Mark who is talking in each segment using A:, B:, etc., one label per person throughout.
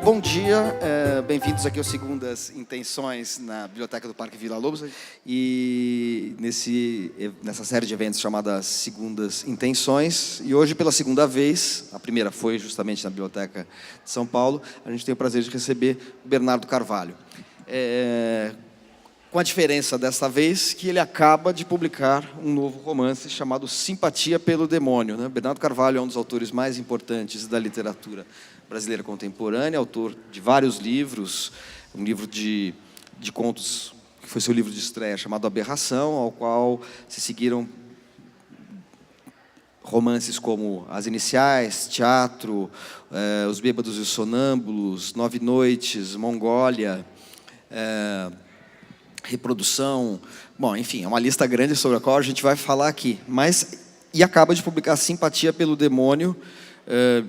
A: Bom dia, bem-vindos aqui ao Segundas Intenções na Biblioteca do Parque Vila Lobos e nessa série de eventos chamada Segundas Intenções. E hoje, pela segunda vez, a primeira foi justamente na Biblioteca de São Paulo, a gente tem o prazer de receber o Bernardo Carvalho. Com a diferença desta vez que ele acaba de publicar um novo romance chamado Simpatia pelo Demônio, né? Bernardo Carvalho é um dos autores mais importantes da literatura brasileira contemporânea, autor de vários livros, um livro de contos que foi seu livro de estreia chamado Aberração, ao qual se seguiram romances como As Iniciais, Teatro, Os Bêbados e os Sonâmbulos, Nove Noites, Mongólia, Reprodução, bom, enfim, é uma lista grande sobre a qual a gente vai falar aqui. E acaba de publicar Simpatia pelo Demônio,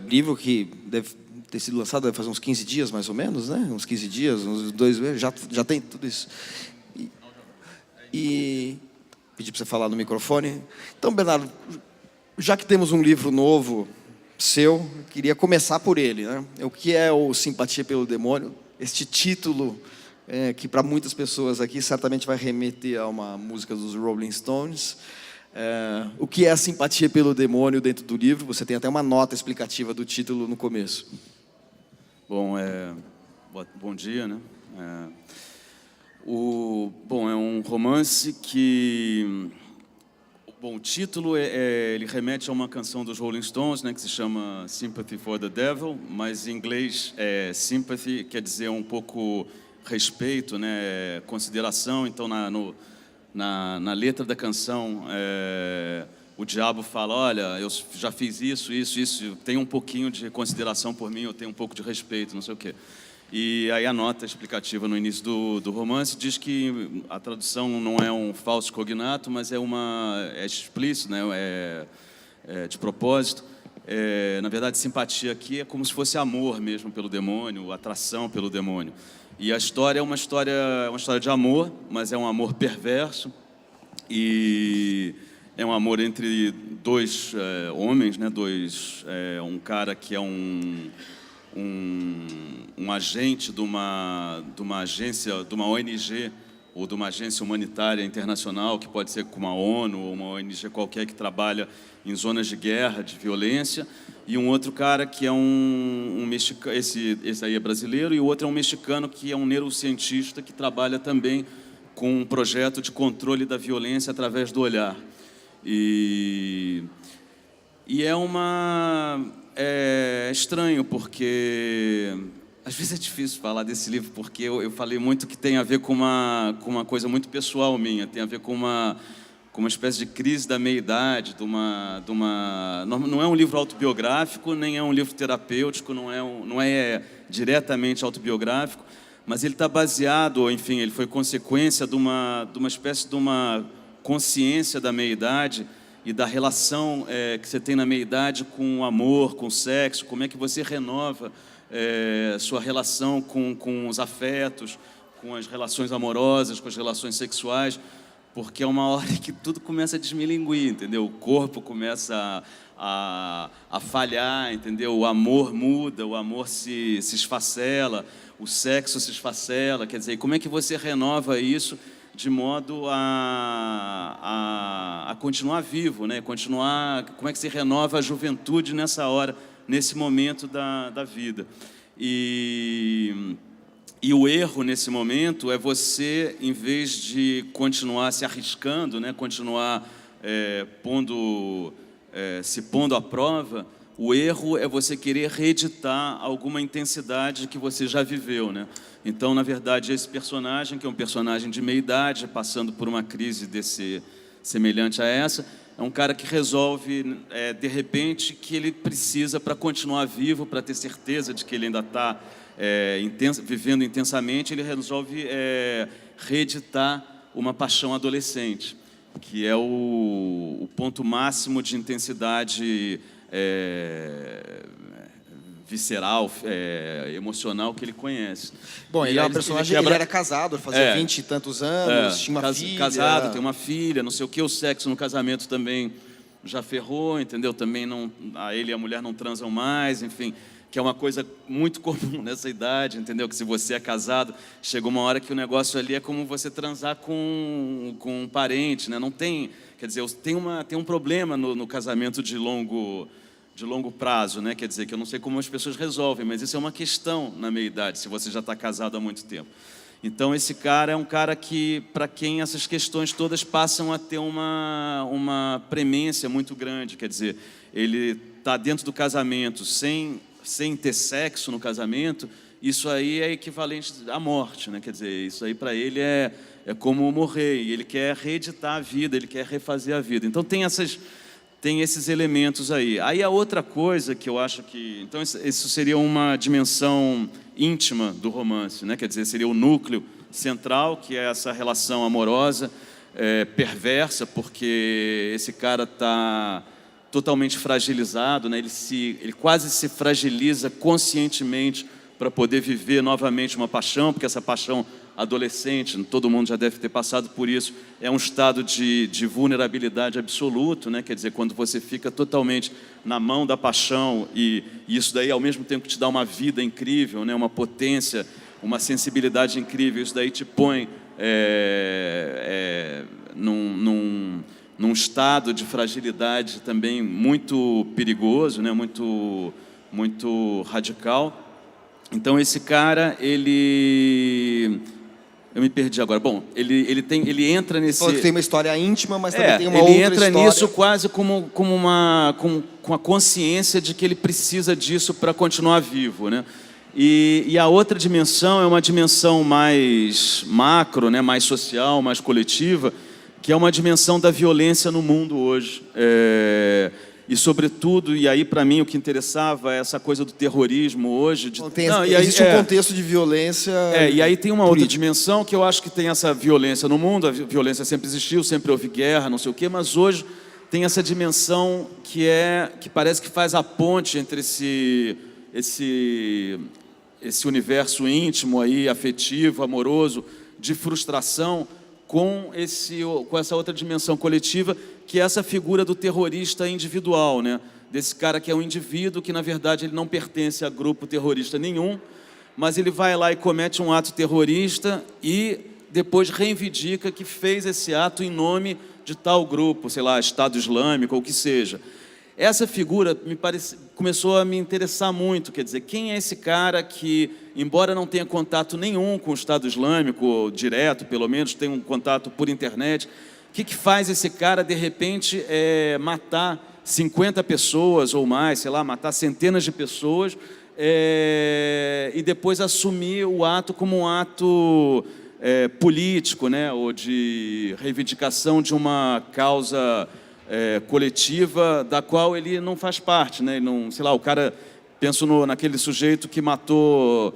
A: livro que deve ter sido lançado, deve fazer uns 15 dias, mais ou menos, né? Uns 15 dias, uns 2 meses, já tem tudo isso. E pedi para você falar no microfone. Então, Bernardo, já que temos um livro novo seu, queria começar por ele, né? O que é o Simpatia pelo Demônio? Este título que para muitas pessoas aqui certamente vai remeter a uma música dos Rolling Stones. O que é a simpatia pelo demônio dentro do livro? Você tem até uma nota explicativa do título no começo.
B: Bom, bom dia, né? É um romance que... Bom, o título ele remete a uma canção dos Rolling Stones, né, que se chama Sympathy for the Devil, mas em inglês sympathy quer dizer um pouco respeito, né, consideração. Então, na letra da canção, o diabo fala: olha, eu já fiz isso, tenho um pouquinho de consideração por mim, eu tenho um pouco de respeito, não sei o quê. E aí a nota explicativa no início do romance diz que a tradução não é um falso cognato, mas é explícito, né, de propósito. Na verdade, simpatia aqui é como se fosse amor mesmo pelo demônio, atração pelo demônio. E a história é uma história de amor, mas é um amor perverso. E é um amor entre dois homens, né? Um cara que é um agente de uma agência, de uma ONG, ou de uma agência humanitária internacional, que pode ser como a ONU ou uma ONG qualquer que trabalha em zonas de guerra, de violência, e um outro cara que é um mexicano, esse aí é brasileiro, e o outro é um mexicano que é um neurocientista que trabalha também com um projeto de controle da violência através do olhar. E é estranho, porque às vezes é difícil falar desse livro, porque eu falei muito que tem a ver com uma coisa muito pessoal minha, tem a ver com uma espécie de crise da meia-idade, não é um livro autobiográfico, nem é um livro terapêutico, não é diretamente autobiográfico, mas ele está baseado, enfim, ele foi consequência de uma espécie de uma consciência da meia-idade e da relação que você tem na meia-idade com o amor, com o sexo, como é que você renova sua relação com os afetos, com as relações amorosas, com as relações sexuais, porque é uma hora que tudo começa a desmilinguir, entendeu? O corpo começa a falhar, entendeu? O amor muda, o amor se esfacela, o sexo se esfacela, quer dizer, como é que você renova isso de modo a continuar vivo, né? Como é que se renova a juventude nessa hora, nesse momento da vida? E o erro nesse momento é você, em vez de continuar se arriscando, né? Continuar se pondo à prova, o erro é você querer reeditar alguma intensidade que você já viveu, né? Então, na verdade, esse personagem, que é um personagem de meia-idade, passando por uma crise semelhante a essa, é um cara que resolve, de repente, que ele precisa, para continuar vivo, para ter certeza de que ele ainda está vivendo intensamente, ele resolve reeditar uma paixão adolescente, que é o ponto máximo de intensidade visceral, emocional que ele conhece.
A: Bom, ele é um personagem, ele era casado, fazia 20 e tantos anos, tinha uma filha.
B: Casado, tem uma filha, não sei o que, o sexo no casamento também já ferrou, entendeu? Também ele e a mulher não transam mais, enfim. que é uma coisa muito comum nessa idade, entendeu? Que se você é casado, chega uma hora que o negócio ali é como você transar com um parente, né? Não tem, quer dizer, tem um problema no casamento de longo prazo, né? Quer dizer, que eu não sei como as pessoas resolvem, mas isso é uma questão na meia-idade, se você já está casado há muito tempo. Então, esse cara é um cara que, para quem essas questões todas passam a ter uma premência muito grande, quer dizer, ele está dentro do casamento sem ter sexo no casamento, isso aí é equivalente à morte, né? Quer dizer, isso aí para ele é como morrer, e ele quer reeditar a vida, ele quer refazer a vida. Então tem esses elementos aí. Aí a outra coisa que eu acho que... Então isso seria uma dimensão íntima do romance, né? Quer dizer, seria o núcleo central, que é essa relação amorosa, perversa, porque esse cara está totalmente fragilizado, né? Ele quase se fragiliza conscientemente para poder viver novamente uma paixão, porque essa paixão adolescente, todo mundo já deve ter passado por isso, é um estado de vulnerabilidade absoluto, né? Quer dizer, quando você fica totalmente na mão da paixão e isso daí ao mesmo tempo te dá uma vida incrível, né? Uma potência, uma sensibilidade incrível, isso daí te põe num estado de fragilidade também muito perigoso, né? Muito radical. Então esse cara, eu me perdi agora. Bom, ele entra nesse...
A: Falou que tem uma história íntima, mas também tem uma
B: ele
A: outra
B: entra
A: história.
B: nisso quase com a consciência de que ele precisa disso para continuar vivo, né? E a outra dimensão é uma dimensão mais macro, né? Mais social, mais coletiva, que é uma dimensão da violência no mundo hoje. E sobretudo, e aí para mim o que interessava é essa coisa do terrorismo hoje.
A: Existe um contexto de violência.
B: E aí tem uma
A: política.
B: outra dimensão que eu acho que tem essa violência no mundo. A violência sempre existiu, sempre houve guerra, não sei o quê, mas hoje tem essa dimensão que parece que faz a ponte entre esse universo íntimo aí, afetivo, amoroso, de frustração, com essa outra dimensão coletiva, que é essa figura do terrorista individual, né? Desse cara que é um indivíduo que, na verdade, ele não pertence a grupo terrorista nenhum, mas ele vai lá e comete um ato terrorista e depois reivindica que fez esse ato em nome de tal grupo, sei lá, Estado Islâmico ou o que seja. Essa figura começou a me interessar muito, quer dizer, quem é esse cara que, embora não tenha contato nenhum com o Estado Islâmico, direto, pelo menos, tem um contato por internet, o que faz esse cara, de repente, matar 50 pessoas ou mais, sei lá, matar centenas de pessoas e depois assumir o ato como um ato político, né, ou de reivindicação de uma causa coletiva da qual ele não faz parte, né? Não, sei lá, o cara, penso naquele sujeito que matou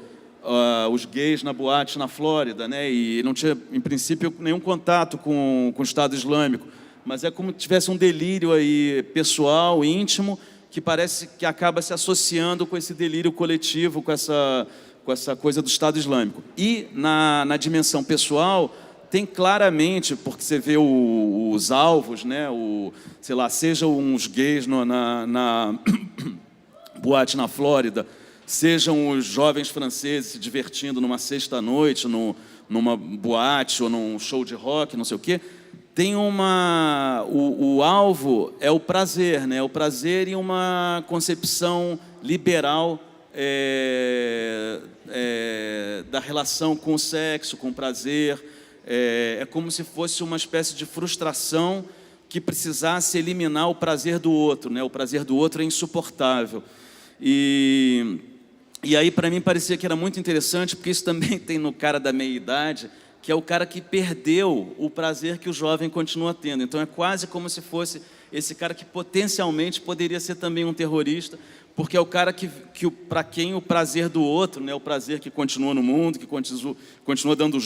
B: os gays na boate na Flórida, né? E não tinha, em princípio, nenhum contato com o Estado Islâmico, mas é como se tivesse um delírio aí pessoal, íntimo, que parece que acaba se associando com esse delírio coletivo, com essa coisa do Estado Islâmico. E na dimensão pessoal tem claramente, porque você vê os alvos, né? Sei lá, sejam uns gays na boate na Flórida, sejam os jovens franceses se divertindo numa sexta-noite, numa boate ou num show de rock, não sei o quê, tem o alvo é o prazer, né? O prazer e uma concepção liberal da relação com o sexo, com o prazer. É como se fosse uma espécie de frustração que precisasse eliminar o prazer do outro, né? O prazer do outro é insuportável. E aí, para mim, parecia que era muito interessante, porque isso também tem no cara da meia-idade, que é o cara que perdeu o prazer que o jovem continua tendo. Então, é quase como se fosse esse cara que potencialmente poderia ser também um terrorista, porque é o cara para quem o prazer do outro, né, o prazer que continua no mundo, que continua dando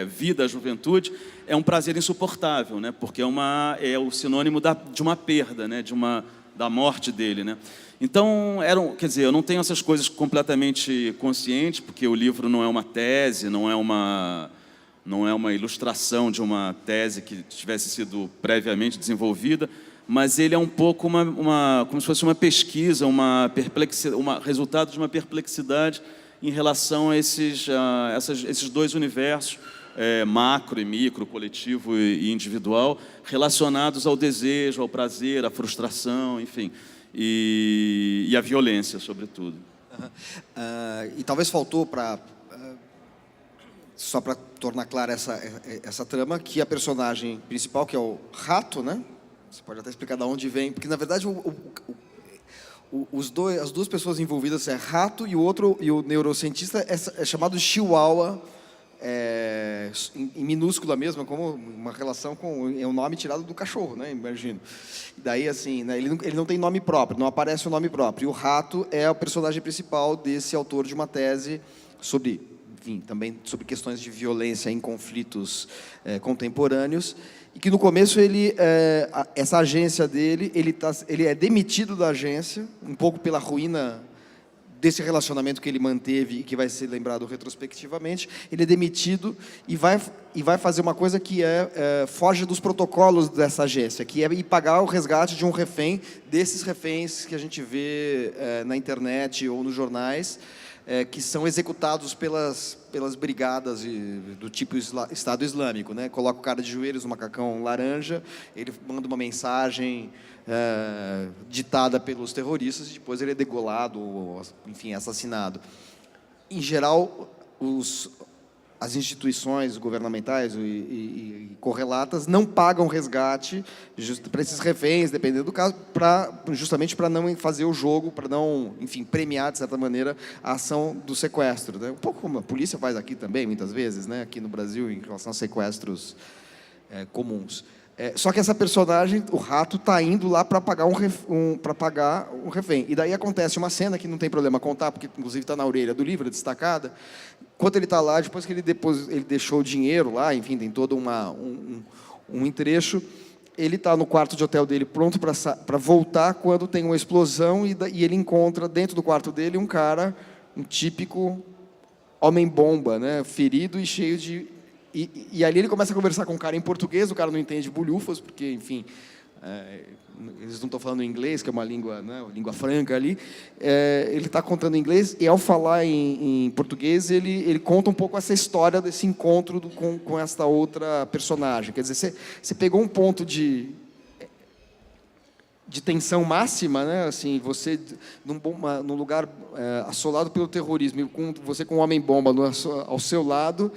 B: vida à juventude, é um prazer insuportável, né, porque é o sinônimo de uma perda, né, da morte dele, né. Então, quer dizer, eu não tenho essas coisas completamente conscientes, porque o livro não é uma tese, não é uma ilustração de uma tese que tivesse sido previamente desenvolvida, mas ele é um pouco como se fosse uma pesquisa, resultado de uma perplexidade em relação a esses dois universos, macro e micro, coletivo e individual, relacionados ao desejo, ao prazer, à frustração, enfim, e à violência, sobretudo.
A: E talvez faltou só para tornar clara essa trama, que a personagem principal, que é o rato, né? Você pode até explicar de onde vem, porque na verdade as duas pessoas envolvidas é rato e o neurocientista é chamado de Chihuahua, em minúscula mesmo, como uma relação com um nome tirado do cachorro, né? Imagino. Daí assim, né? Ele não tem nome próprio, não aparece o nome próprio. E o rato é o personagem principal desse autor de uma tese sobre, enfim, também sobre questões de violência em conflitos contemporâneos. E que no começo essa agência dele, ele é demitido da agência, um pouco pela ruína desse relacionamento que ele manteve e que vai ser lembrado retrospectivamente. Ele é demitido e vai fazer uma coisa que foge dos protocolos dessa agência, que é ir pagar o resgate de um refém, desses reféns que a gente vê na internet ou nos jornais, que são executados pelas brigadas do tipo Estado Islâmico, né? Coloca o cara de joelhos no macacão laranja, ele manda uma mensagem ditada pelos terroristas e depois ele é degolado ou, enfim, assassinado. Em geral, as instituições governamentais e correlatas não pagam resgate para esses reféns, dependendo do caso, justamente para não fazer o jogo, para não, enfim, premiar, de certa maneira, a ação do sequestro, né? Um pouco como a polícia faz aqui também, muitas vezes, né? Aqui no Brasil, em relação a sequestros comuns. Só que essa personagem, o rato, está indo lá para pagar um refém. E daí acontece uma cena que não tem problema contar, porque inclusive está na orelha do livro, destacada. Enquanto ele está lá, depois que ele deixou o dinheiro lá, enfim, tem todo um trecho, ele está no quarto de hotel dele, pronto para voltar, quando tem uma explosão e ele encontra dentro do quarto dele um cara, um típico homem-bomba, né, ferido e cheio de... E ali ele começa a conversar com um cara em português, o cara não entende bolhufas, porque, enfim, eles não estão falando inglês, que é uma língua, né, uma língua franca ali. Ele está contando em inglês, e ao falar em português, ele conta um pouco essa história desse encontro com esta outra personagem. Quer dizer, você pegou um ponto de tensão máxima, né? Assim, você num lugar assolado pelo terrorismo, você com um homem-bomba ao seu lado,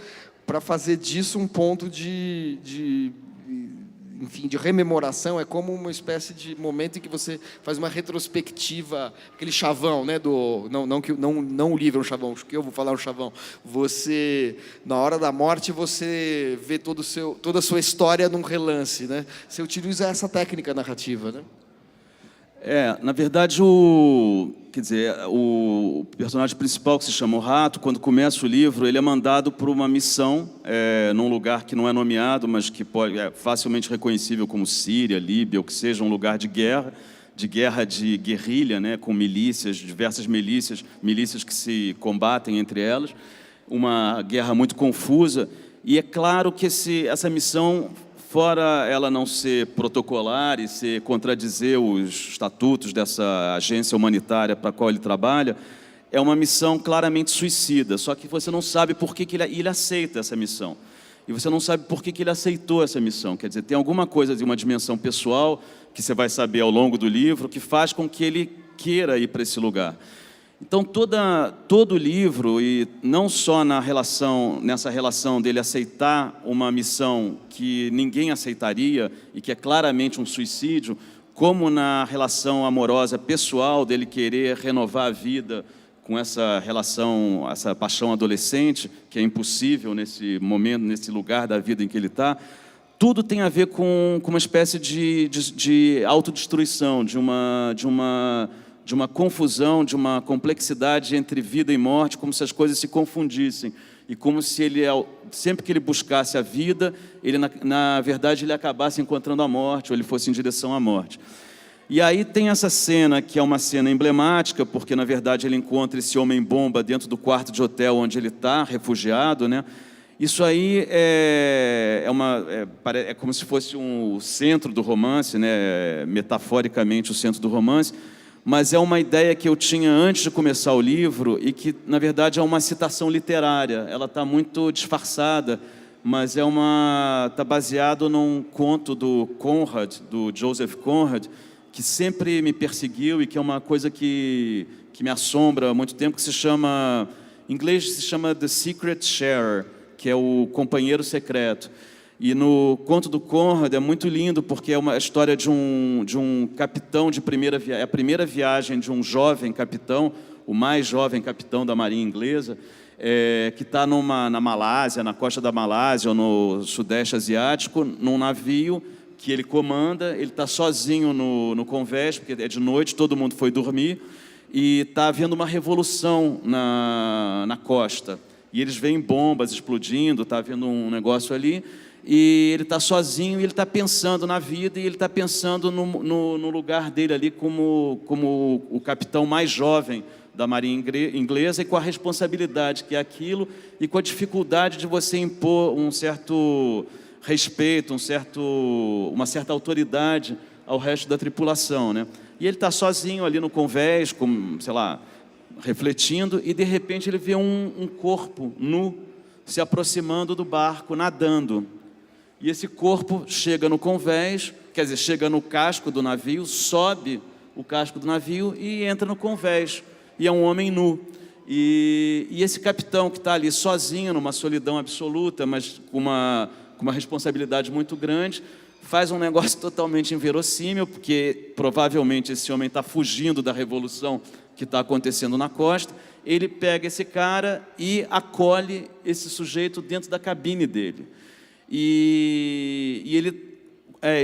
A: para fazer disso um ponto enfim, de rememoração. É como uma espécie de momento em que você faz uma retrospectiva, aquele chavão, né, não o livro é um chavão, que eu vou falar um chavão. Você, na hora da morte, você vê toda a sua história num relance, né? Você utiliza essa técnica narrativa, né?
B: Na verdade, o personagem principal, que se chama o Rato, quando começa o livro, ele é mandado por uma missão num lugar que não é nomeado, mas que é facilmente reconhecível como Síria, Líbia, ou que seja um lugar de guerra de guerrilha, né, com milícias, diversas milícias que se combatem entre elas, uma guerra muito confusa. E é claro que essa missão, fora ela não ser protocolar e contradizer os estatutos dessa agência humanitária para a qual ele trabalha, é uma missão claramente suicida. Só que você não sabe por que ele aceita essa missão. E você não sabe por que ele aceitou essa missão. Quer dizer, tem alguma coisa de uma dimensão pessoal, que você vai saber ao longo do livro, que faz com que ele queira ir para esse lugar. Então, todo o livro, e não só nessa relação dele aceitar uma missão que ninguém aceitaria e que é claramente um suicídio, como na relação amorosa pessoal dele querer renovar a vida com essa relação, essa paixão adolescente, que é impossível nesse momento, nesse lugar da vida em que ele está, tudo tem a ver com uma espécie de autodestruição, de uma confusão, de uma complexidade entre vida e morte, como se as coisas se confundissem. E como se sempre que ele buscasse a vida, na verdade, ele acabasse encontrando a morte, ou ele fosse em direção à morte. E aí tem essa cena, que é uma cena emblemática, porque, na verdade, ele encontra esse homem-bomba dentro do quarto de hotel onde ele está, refugiado, né? Isso aí é como se fosse o centro do romance, né? Metaforicamente o centro do romance, mas é uma ideia que eu tinha antes de começar o livro e que, na verdade, é uma citação literária. Ela está muito disfarçada, mas está baseado num conto do Conrad, do Joseph Conrad, que sempre me perseguiu e que é uma coisa que me assombra há muito tempo, que se chama, em inglês se chama The Secret Sharer, que é o companheiro secreto. E no conto do Conrad é muito lindo, porque é uma história de um capitão de primeira viagem, é a primeira viagem de um jovem capitão, o mais jovem capitão da Marinha Inglesa, que está na Malásia, na costa da Malásia ou no Sudeste Asiático, num navio que ele comanda. Ele está sozinho no convés, porque é de noite, todo mundo foi dormir, e está havendo uma revolução na costa. E eles veem bombas explodindo, está havendo um negócio ali, e ele está sozinho, e ele está pensando na vida, e ele está pensando no lugar dele ali como o capitão mais jovem da Marinha Inglesa, e com a responsabilidade que é aquilo, e com a dificuldade de você impor um certo respeito, uma certa autoridade ao resto da tripulação, né? E ele está sozinho ali no convés, sei lá, refletindo, e de repente ele vê um corpo nu se aproximando do barco, nadando. E esse corpo chega no convés, quer dizer, chega no casco do navio, sobe o casco do navio e entra no convés. E é um homem nu. E esse capitão que está ali sozinho, numa solidão absoluta, mas com uma responsabilidade muito grande, faz um negócio totalmente inverossímil, porque provavelmente esse homem está fugindo da revolução que está acontecendo na costa. Ele pega esse cara e acolhe esse sujeito dentro da cabine dele. E ele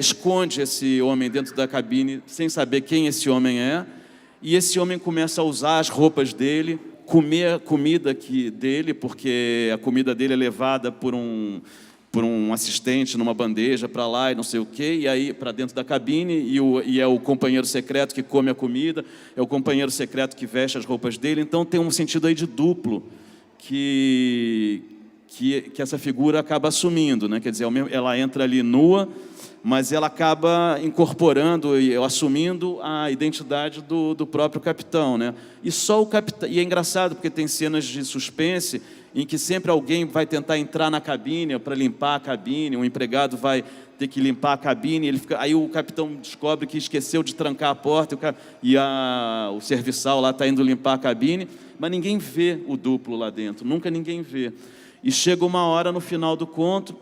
B: esconde esse homem dentro da cabine sem saber quem esse homem é. E esse homem começa a usar as roupas dele, comer a comida dele, porque a comida dele é levada por um assistente numa bandeja para lá e não sei o quê, e aí para dentro da cabine, e é o companheiro secreto que come a comida, é o companheiro secreto que veste as roupas dele. Então tem um sentido aí de duplo que essa figura acaba assumindo, né? Quer dizer, ela entra ali nua, mas ela acaba incorporando e assumindo a identidade do próprio capitão, né? E só o capitão. E é engraçado porque tem cenas de suspense em que sempre alguém vai tentar entrar na cabine para limpar a cabine, um empregado vai ter que limpar a cabine, aí o capitão descobre que esqueceu de trancar a porta, o serviçal lá está indo limpar a cabine, mas ninguém vê o duplo lá dentro, nunca ninguém vê. E chega uma hora no final do conto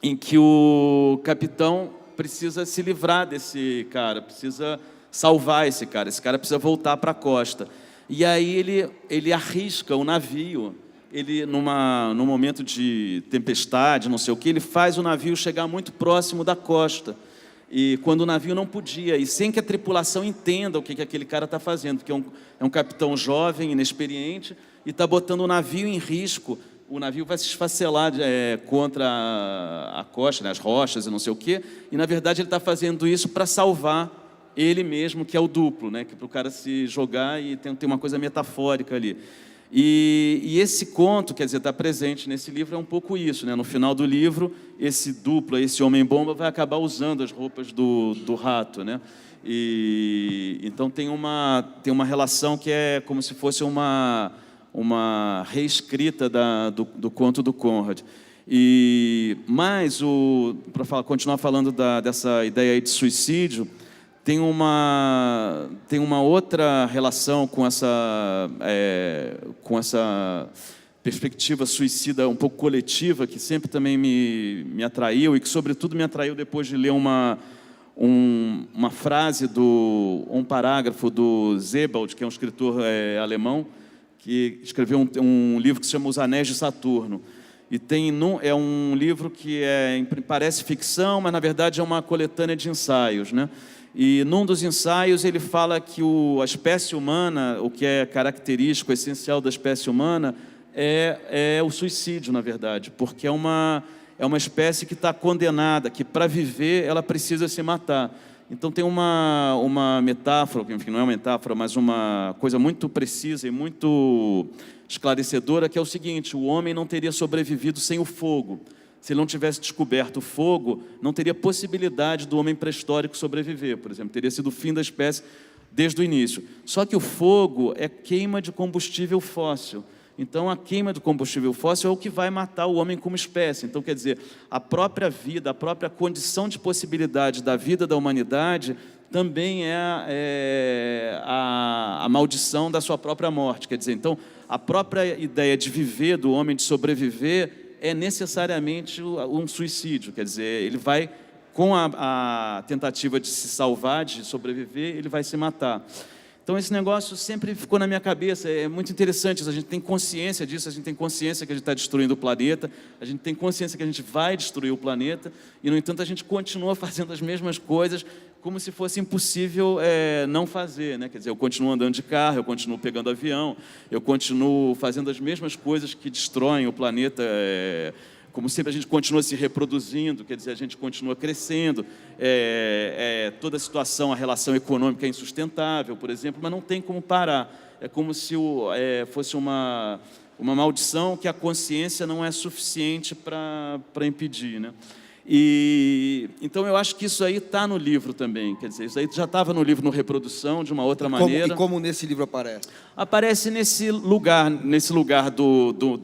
B: em que o capitão precisa se livrar desse cara, precisa salvar esse cara precisa voltar para a costa. E aí ele arrisca o navio, num momento de tempestade, não sei o que, ele faz o navio chegar muito próximo da costa, e quando o navio não podia, e sem que a tripulação entenda o que aquele cara está fazendo, porque é um capitão jovem, inexperiente, e está botando o navio em risco. O navio vai se esfacelar contra a costa, né, as rochas e não sei o quê, e na verdade ele está fazendo isso para salvar ele mesmo, que é o duplo, né, que é para o cara se jogar, e tem uma coisa metafórica ali. E esse conto, quer dizer, está presente nesse livro, é um pouco isso, né? No final do livro, esse duplo, esse homem-bomba vai acabar usando as roupas do rato, né? E então tem uma relação que é como se fosse uma reescrita do conto do Conrad. Mas, para continuar falando dessa ideia aí de suicídio, tem uma outra relação com essa perspectiva suicida um pouco coletiva, que sempre também me atraiu, e que sobretudo me atraiu depois de ler uma frase, um parágrafo do Sebald, que é um escritor alemão, que escreveu um livro que se chama Os Anéis de Saturno. E é um livro que parece ficção, mas na verdade é uma coletânea de ensaios, né? E num dos ensaios ele fala que a espécie humana, o que é característico, essencial da espécie humana, é o suicídio, na verdade, porque é uma espécie que está condenada, que para viver ela precisa se matar. Então tem uma metáfora, que enfim, não é uma metáfora, mas uma coisa muito precisa e muito esclarecedora, que é o seguinte: o homem não teria sobrevivido sem o fogo. Se ele não tivesse descoberto o fogo, não teria possibilidade do homem pré-histórico sobreviver, por exemplo. Teria sido o fim da espécie desde o início. Só que o fogo é queima de combustível fóssil. Então, a queima do combustível fóssil é o que vai matar o homem como espécie. Então, quer dizer, a própria vida, a própria condição de possibilidade da vida da humanidade também é a maldição da sua própria morte. Quer dizer, então, a própria ideia de viver, do homem de sobreviver, é necessariamente um suicídio. Quer dizer, ele vai, com a tentativa de se salvar, de sobreviver, ele vai se matar. Então, esse negócio sempre ficou na minha cabeça. É muito interessante, a gente tem consciência disso, a gente tem consciência que a gente está destruindo o planeta, a gente tem consciência que a gente vai destruir o planeta, e, no entanto, a gente continua fazendo as mesmas coisas como se fosse impossível não fazer, né? Quer dizer, eu continuo andando de carro, eu continuo pegando avião, eu continuo fazendo as mesmas coisas que destroem o planeta, como sempre a gente continua se reproduzindo, quer dizer, a gente continua crescendo, toda a situação, a relação econômica é insustentável, por exemplo, mas não tem como parar. É como se fosse uma maldição que a consciência não é suficiente para impedir, né? Então eu acho que isso aí está no livro também, quer dizer, isso aí já estava no livro no Reprodução, de uma outra maneira.
A: E como nesse livro aparece?
B: Aparece nesse lugar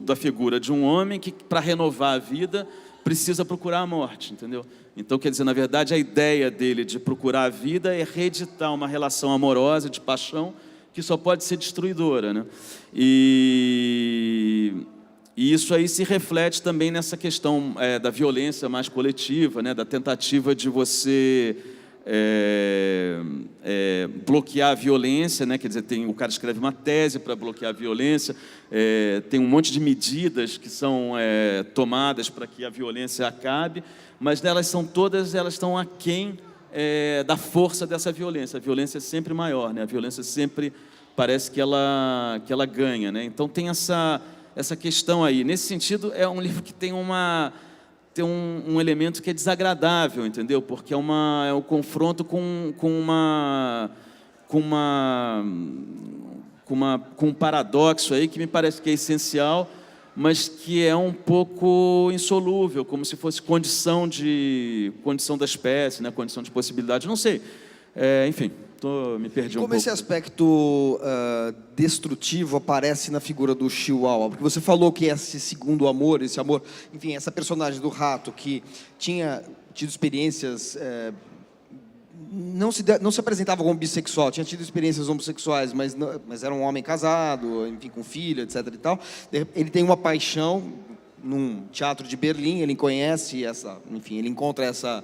B: da figura de um homem que, para renovar a vida, precisa procurar a morte, entendeu? Então, quer dizer, na verdade, a ideia dele de procurar a vida é reeditar uma relação amorosa, de paixão, que só pode ser destruidora, né? E isso aí se reflete também nessa questão da violência mais coletiva, né? Da tentativa de você bloquear a violência, né? Quer dizer, o cara escreve uma tese para bloquear a violência, tem um monte de medidas que são tomadas para que a violência acabe, mas elas estão aquém da força dessa violência. A violência é sempre maior, né? A violência sempre parece que ela ganha, né? Então tem essa questão aí. Nesse sentido, é um livro que tem um elemento que é desagradável, entendeu? Porque é um confronto com um paradoxo aí que me parece que é essencial, mas que é um pouco insolúvel, como se fosse condição da espécie, né? Condição de possibilidade, não sei. Enfim, me perdi um pouco.
A: Como esse aspecto destrutivo aparece na figura do Chihuahua? Porque você falou que esse segundo amor, esse amor, enfim, essa personagem do rato que tinha tido experiências, não se apresentava como bissexual, tinha tido experiências homossexuais, mas era um homem casado, enfim, com filho, etc. e tal. Ele tem uma paixão num teatro de Berlim, ele conhece ele encontra essa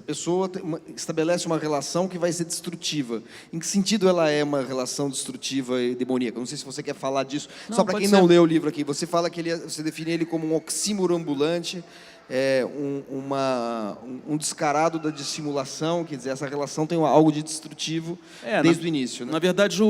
A: pessoa, estabelece uma relação que vai ser destrutiva. Em que sentido ela é uma relação destrutiva e demoníaca? Não sei se você quer falar disso. Só para quem não leu o livro aqui, você fala que você define ele como um oxímoro ambulante, um descarado da dissimulação, quer dizer, essa relação tem algo de destrutivo desde o início, né?
B: Na verdade,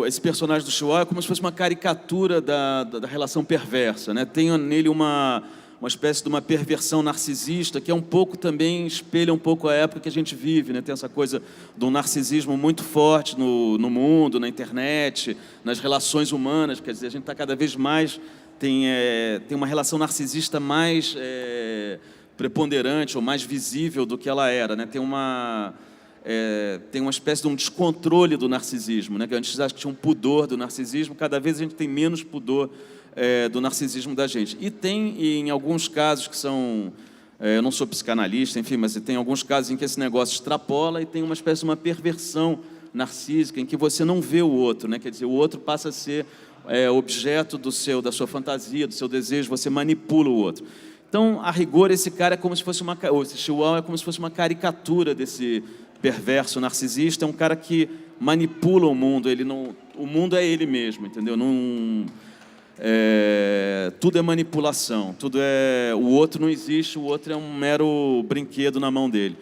B: esse personagem do Chihuahua é como se fosse uma caricatura da relação perversa, né? Tem nele uma espécie de uma perversão narcisista, que é um pouco também, espelha um pouco a época que a gente vive, né? Tem essa coisa do narcisismo muito forte no mundo, na internet, nas relações humanas, quer dizer, a gente está cada vez mais... Tem uma relação narcisista mais preponderante ou mais visível do que ela era, né? Tem uma espécie de um descontrole do narcisismo, né? Que antes acho que tinha um pudor do narcisismo, cada vez a gente tem menos pudor do narcisismo da gente. E em alguns casos que são... eu não sou psicanalista, enfim, mas tem alguns casos em que esse negócio extrapola e tem uma espécie de uma perversão narcísica em que você não vê o outro, né? Quer dizer, o outro passa a ser... objeto da sua fantasia, do seu desejo, você manipula o outro. Então, a rigor, esse cara é como se fosse esse Chihuahua é como se fosse uma caricatura desse perverso narcisista, é um cara que manipula o mundo, o mundo é ele mesmo, entendeu? Tudo é manipulação, o outro não existe, o outro é um mero brinquedo na mão dele.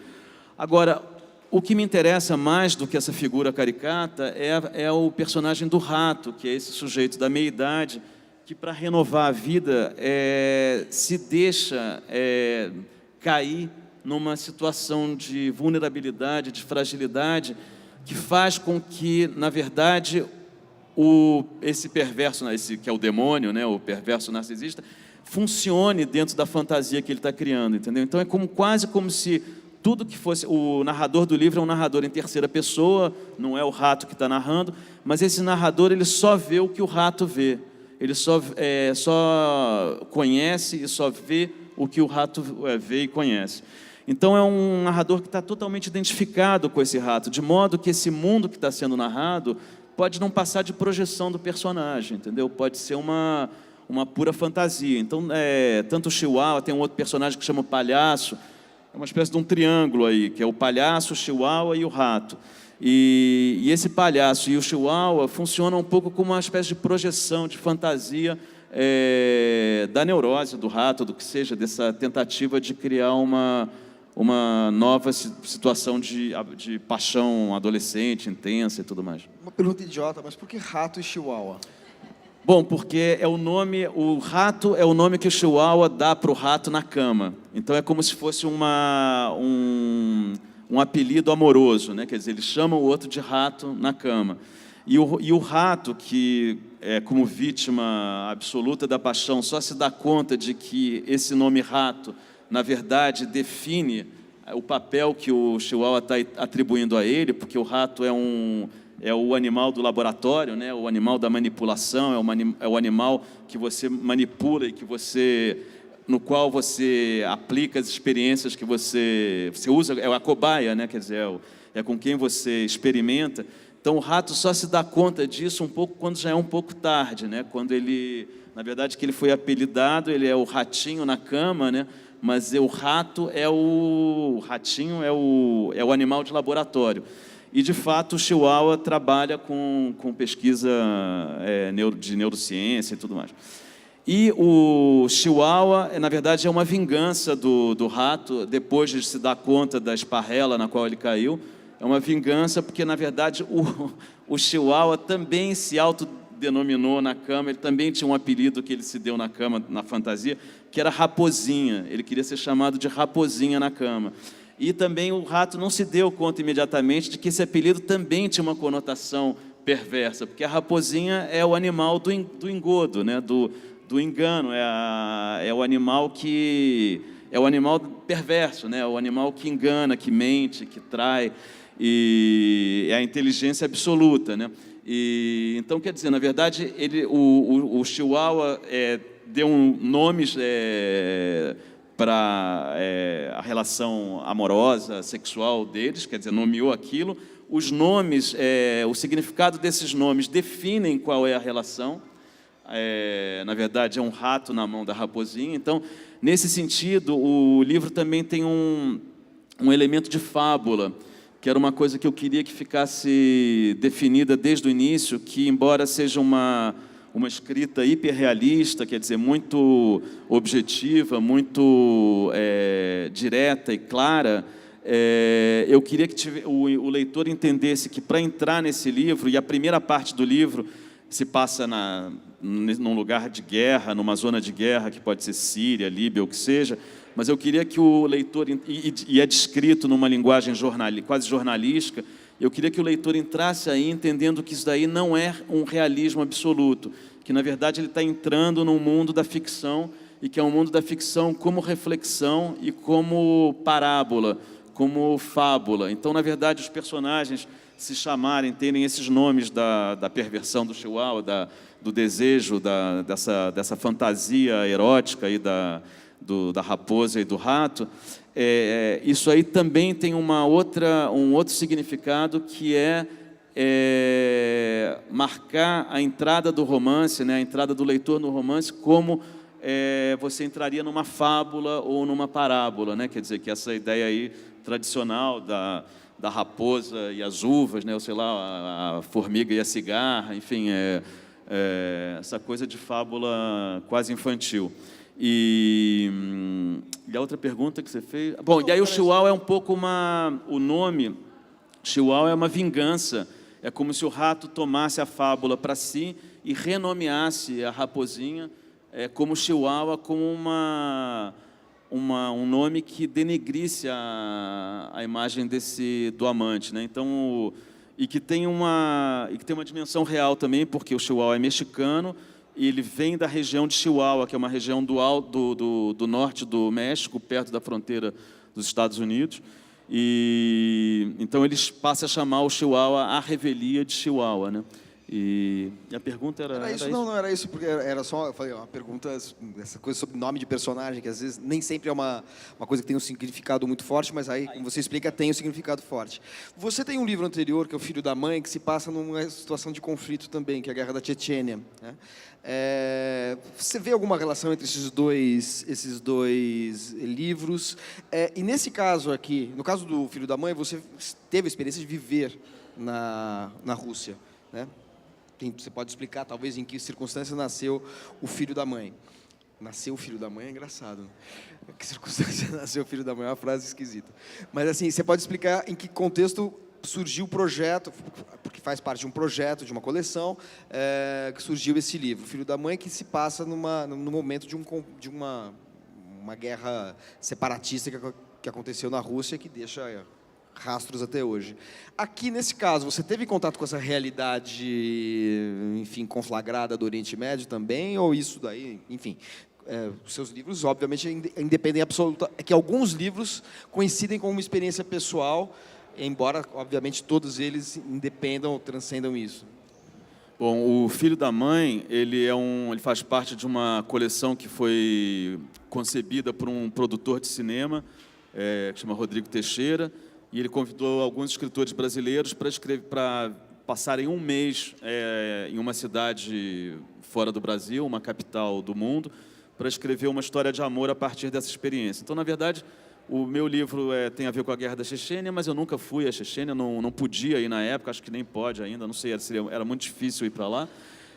B: Agora, o que me interessa mais do que essa figura caricata é o personagem do rato, que é esse sujeito da meia-idade, que, para renovar a vida, se deixa cair numa situação de vulnerabilidade, de fragilidade, que faz com que, na verdade, esse perverso, esse que é o demônio, né, o perverso narcisista, funcione dentro da fantasia que ele está criando, entendeu? Então é quase como se tudo que fosse... O narrador do livro é um narrador em terceira pessoa, não é o rato que está narrando, mas esse narrador ele só vê o que o rato vê. Ele só conhece e só vê o que o rato vê e conhece. Então é um narrador que está totalmente identificado com esse rato, de modo que esse mundo que está sendo narrado pode não passar de projeção do personagem, entendeu? Pode ser uma pura fantasia. Então, tanto o Chihuahua, tem um outro personagem que chama o Palhaço, é uma espécie de um triângulo aí, que é o palhaço, o Chihuahua e o rato. E esse palhaço e o Chihuahua funcionam um pouco como uma espécie de projeção, de fantasia da neurose do rato, do que seja, dessa tentativa de criar uma nova situação de paixão adolescente, intensa e tudo mais.
A: Uma pergunta idiota, mas por que rato e chihuahua?
B: Bom, porque o rato é o nome que o Chihuahua dá para o rato na cama. Então é como se fosse um apelido amoroso, né? Quer dizer, ele chama o outro de rato na cama. E o rato, que é como vítima absoluta da paixão, só se dá conta de que esse nome rato, na verdade, define o papel que o Chihuahua está atribuindo a ele, porque o rato é o animal do laboratório, né? O animal da manipulação, é o animal que você manipula e no qual você aplica as experiências que você usa, é a cobaia, né? Quer dizer, é com quem você experimenta. Então o rato só se dá conta disso um pouco quando já é um pouco tarde, né? Quando na verdade, que ele foi apelidado, ele é o ratinho na cama, né? Mas o ratinho é o animal de laboratório. E, de fato, o Chihuahua trabalha com pesquisa de neurociência e tudo mais. E o Chihuahua, na verdade, é uma vingança do rato, depois de se dar conta da esparrela na qual ele caiu. É uma vingança porque, na verdade, o Chihuahua também se autodenominou na cama, ele também tinha um apelido que ele se deu na cama, na fantasia, que era Raposinha. Ele queria ser chamado de Raposinha na cama. E também o rato não se deu conta imediatamente de que esse apelido também tinha uma conotação perversa, porque a raposinha é o animal do engodo, né? do engano, é o animal que... É o animal perverso, né? O animal que engana, que mente, que trai, e é a inteligência absoluta, né? Então, quer dizer, na verdade, o Chihuahua deu nomes... para a relação amorosa, sexual deles, quer dizer, nomeou aquilo. Os nomes, o significado desses nomes definem qual é a relação. Na verdade, é um rato na mão da raposinha. Então, nesse sentido, o livro também tem um elemento de fábula, que era uma coisa que eu queria que ficasse definida desde o início, que, embora seja uma escrita hiperrealista, quer dizer, muito objetiva, muito direta e clara, eu queria que o leitor entendesse que, para entrar nesse livro, e a primeira parte do livro se passa num lugar de guerra, numa zona de guerra, que pode ser Síria, Líbia, ou o que seja, mas eu queria que o leitor, e é descrito numa linguagem quase jornalística, eu queria que o leitor entrasse aí entendendo que isso daí não é um realismo absoluto, que, na verdade, ele está entrando num mundo da ficção, e que é um mundo da ficção como reflexão e como parábola, como fábula. Então, na verdade, os personagens terem esses nomes da perversão do Chihuahua, do desejo, dessa fantasia erótica aí da raposa e do rato, isso aí também tem um outro significado, que é marcar a entrada do romance, né, a entrada do leitor no romance, como você entraria numa fábula ou numa parábola, né? Quer dizer, que essa ideia aí tradicional da raposa e as uvas, né, ou sei lá, a formiga e a cigarra, enfim, essa coisa de fábula quase infantil. E a outra pergunta que você fez... Bom, e aí o Chihuahua é um pouco o nome... Chihuahua é uma vingança. É como se o rato tomasse a fábula para si e renomeasse a raposinha como Chihuahua, como um nome que denegrisse a imagem do amante, né? Então, e que tem uma dimensão real também, porque o Chihuahua é mexicano e ele vem da região de Chihuahua, que é uma região do norte do México, perto da fronteira dos Estados Unidos. E então eles passam a chamar o Chihuahua a revelia de Chihuahua, né? E a pergunta era
A: isso? Não era isso, porque era só, eu falei, uma pergunta, essa coisa sobre nome de personagem, que às vezes nem sempre é uma coisa que tem um significado muito forte, mas aí, como você explica, tem um significado forte. Você tem um livro anterior, que é O Filho da Mãe, que se passa numa situação de conflito também, que é a Guerra da Chechênia, né? Você vê alguma relação entre esses dois livros? E nesse caso aqui, no caso do Filho da Mãe, você teve a experiência de viver na Rússia, né? Você pode explicar, talvez, em que circunstância nasceu o filho da mãe? Nasceu o filho da mãe é engraçado. Em que circunstância nasceu o filho da mãe é uma frase esquisita. Mas, assim, você pode explicar em que contexto surgiu o projeto, porque faz parte de um projeto, de uma coleção, que surgiu esse livro, O Filho da Mãe, que se passa no momento de uma guerra separatista que aconteceu na Rússia, que deixa rastros até hoje. Aqui, nesse caso, você teve contato com essa realidade, enfim, conflagrada do Oriente Médio também, ou isso daí, enfim, os seus livros, obviamente, independem absoluta, é que alguns livros coincidem com uma experiência pessoal, embora, obviamente, todos eles independam ou transcendam isso.
B: Bom, o Filho da Mãe, ele faz parte de uma coleção que foi concebida por um produtor de cinema, que chama Rodrigo Teixeira, e ele convidou alguns escritores brasileiros para passarem um mês em uma cidade fora do Brasil, uma capital do mundo, para escrever uma história de amor a partir dessa experiência. Então, na verdade, o meu livro tem a ver com a Guerra da Chechênia, mas eu nunca fui à Chechênia, não podia ir na época, acho que nem pode ainda, não sei, era muito difícil ir para lá.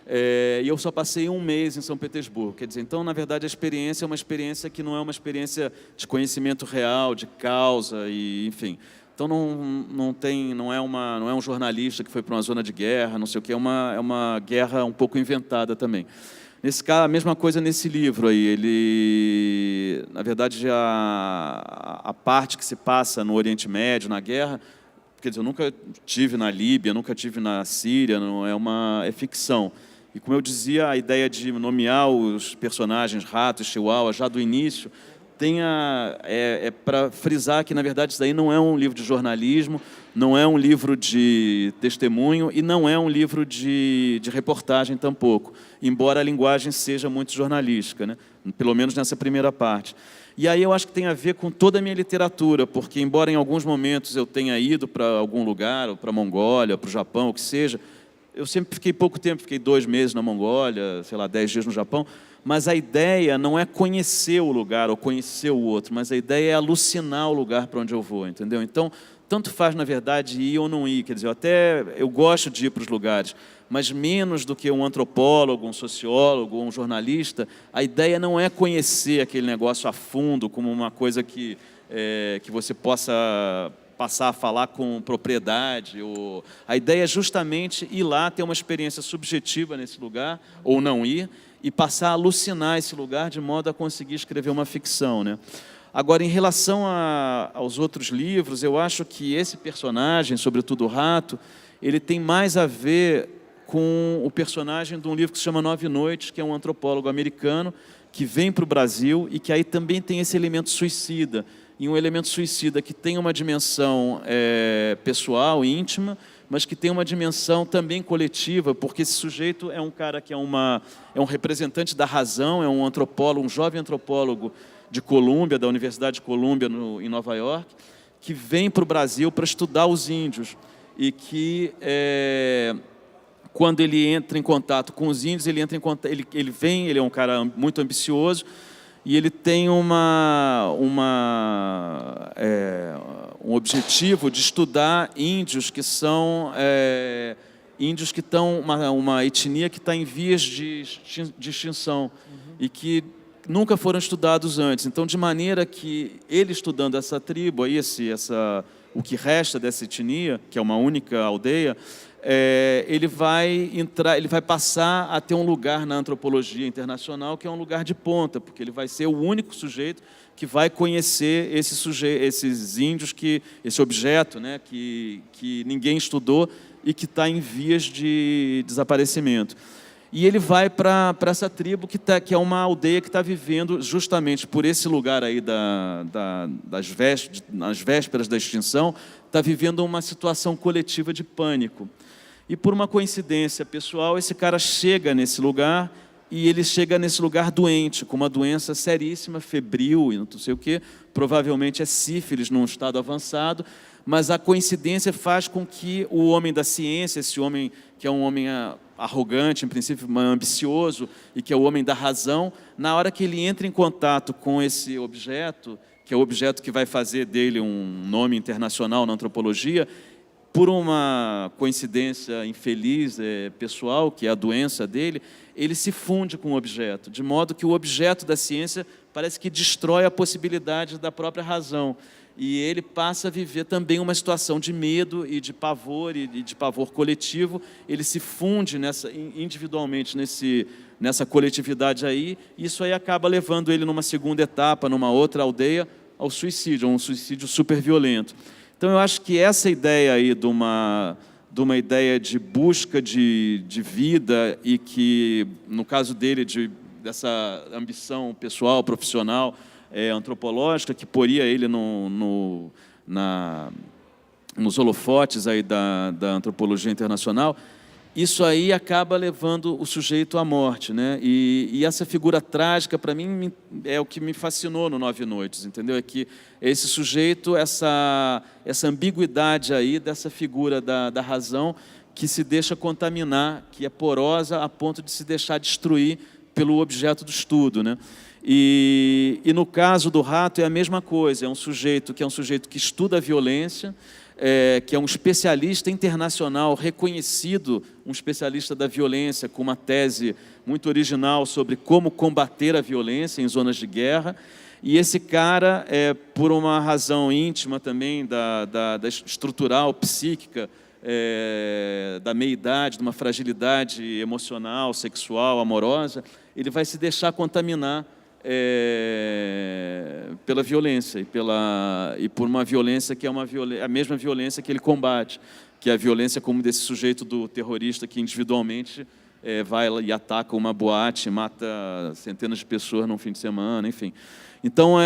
B: E eu só passei um mês em São Petersburgo. Quer dizer, então, na verdade, a experiência é uma experiência que não é uma experiência de conhecimento real, de causa, e enfim. Então, não é um jornalista que foi para uma zona de guerra, não sei o que, é uma guerra um pouco inventada também. Nesse caso, a mesma coisa nesse livro aí. Ele, na verdade, a parte que se passa no Oriente Médio, na guerra, quer dizer, eu nunca tive na Líbia, nunca tive na Síria, não é ficção. E como eu dizia, a ideia de nomear os personagens, Rato e Chihuahua, já do início, para frisar que, na verdade, isso daí não é um livro de jornalismo, não é um livro de testemunho e não é um livro de reportagem tampouco, embora a linguagem seja muito jornalística, né? Pelo menos nessa primeira parte. E aí eu acho que tem a ver com toda a minha literatura, porque, embora em alguns momentos eu tenha ido para algum lugar, ou para a Mongólia, para o Japão, o que seja, eu sempre fiquei pouco tempo, fiquei 2 meses na Mongólia, sei lá, 10 dias no Japão, mas a ideia não é conhecer o lugar ou conhecer o outro, mas a ideia é alucinar o lugar para onde eu vou, entendeu? Então, tanto faz, na verdade, ir ou não ir. Quer dizer, eu gosto de ir para os lugares, mas menos do que um antropólogo, um sociólogo, um jornalista, a ideia não é conhecer aquele negócio a fundo, como uma coisa que você possa passar a falar com propriedade. A ideia é justamente ir lá, ter uma experiência subjetiva nesse lugar, ou não ir, e passar a alucinar esse lugar de modo a conseguir escrever uma ficção, né? Agora, em relação aos outros livros, eu acho que esse personagem, sobretudo o Rato, ele tem mais a ver com o personagem de um livro que se chama 9 Noites, que é um antropólogo americano que vem para o Brasil e que aí também tem esse elemento suicida, e um elemento suicida que tem uma dimensão pessoal, íntima, mas que tem uma dimensão também coletiva, porque esse sujeito é um cara que é um representante da razão, é um antropólogo, um jovem antropólogo de Colômbia, da Universidade de Colômbia, em Nova York, que vem para o Brasil para estudar os índios, e que, quando ele entra em contato com os índios, ele é um cara muito ambicioso, e ele tem um objetivo de estudar índios que são índios que estão uma etnia que está em vias de extinção e que nunca foram estudados antes. Então, de maneira que ele estudando essa tribo, o que resta dessa etnia, que é uma única aldeia, ele vai passar a ter um lugar na antropologia internacional que é um lugar de ponta, porque ele vai ser o único sujeito que vai conhecer esses índios, esse objeto, né, que ninguém estudou e que está em vias de desaparecimento. E ele vai para essa tribo que é uma aldeia que está vivendo justamente por esse lugar aí nas vésperas da extinção, está vivendo uma situação coletiva de pânico. E por uma coincidência pessoal, esse cara chega nesse lugar e ele chega nesse lugar doente, com uma doença seríssima, febril e não sei o quê, provavelmente é sífilis num estado avançado, mas a coincidência faz com que o homem da ciência, esse homem que é um homem arrogante, em princípio ambicioso, e que é o homem da razão, na hora que ele entra em contato com esse objeto, que é o objeto que vai fazer dele um nome internacional na antropologia, por uma coincidência infeliz, pessoal, que é a doença dele, ele se funde com o objeto, de modo que o objeto da ciência parece que destrói a possibilidade da própria razão. E ele passa a viver também uma situação de medo e de pavor, e de pavor coletivo. Ele se funde individualmente nessa coletividade aí, e isso aí acaba levando ele numa segunda etapa, numa outra aldeia, ao suicídio, a um suicídio super violento. Então eu acho que essa ideia aí de uma ideia de busca de vida e que, no caso dele, dessa ambição pessoal, profissional, antropológica, que poria ele nos holofotes aí da antropologia internacional, isso aí acaba levando o sujeito à morte, né? E essa figura trágica, para mim, é o que me fascinou no Nove Noites, entendeu? É que esse sujeito, essa ambiguidade aí dessa figura da razão que se deixa contaminar, que é porosa a ponto de se deixar destruir pelo objeto do estudo, né? E no caso do rato é a mesma coisa, é um sujeito que estuda a violência, que é um especialista internacional reconhecido, um especialista da violência com uma tese muito original sobre como combater a violência em zonas de guerra. E esse cara, por uma razão íntima também, da estrutural, psíquica, da meia-idade, de uma fragilidade emocional, sexual, amorosa, ele vai se deixar contaminar pela violência e por uma violência que é a mesma violência que ele combate, que é a violência como desse sujeito do terrorista que individualmente vai e ataca uma boate, mata centenas de pessoas num fim de semana, enfim. Então,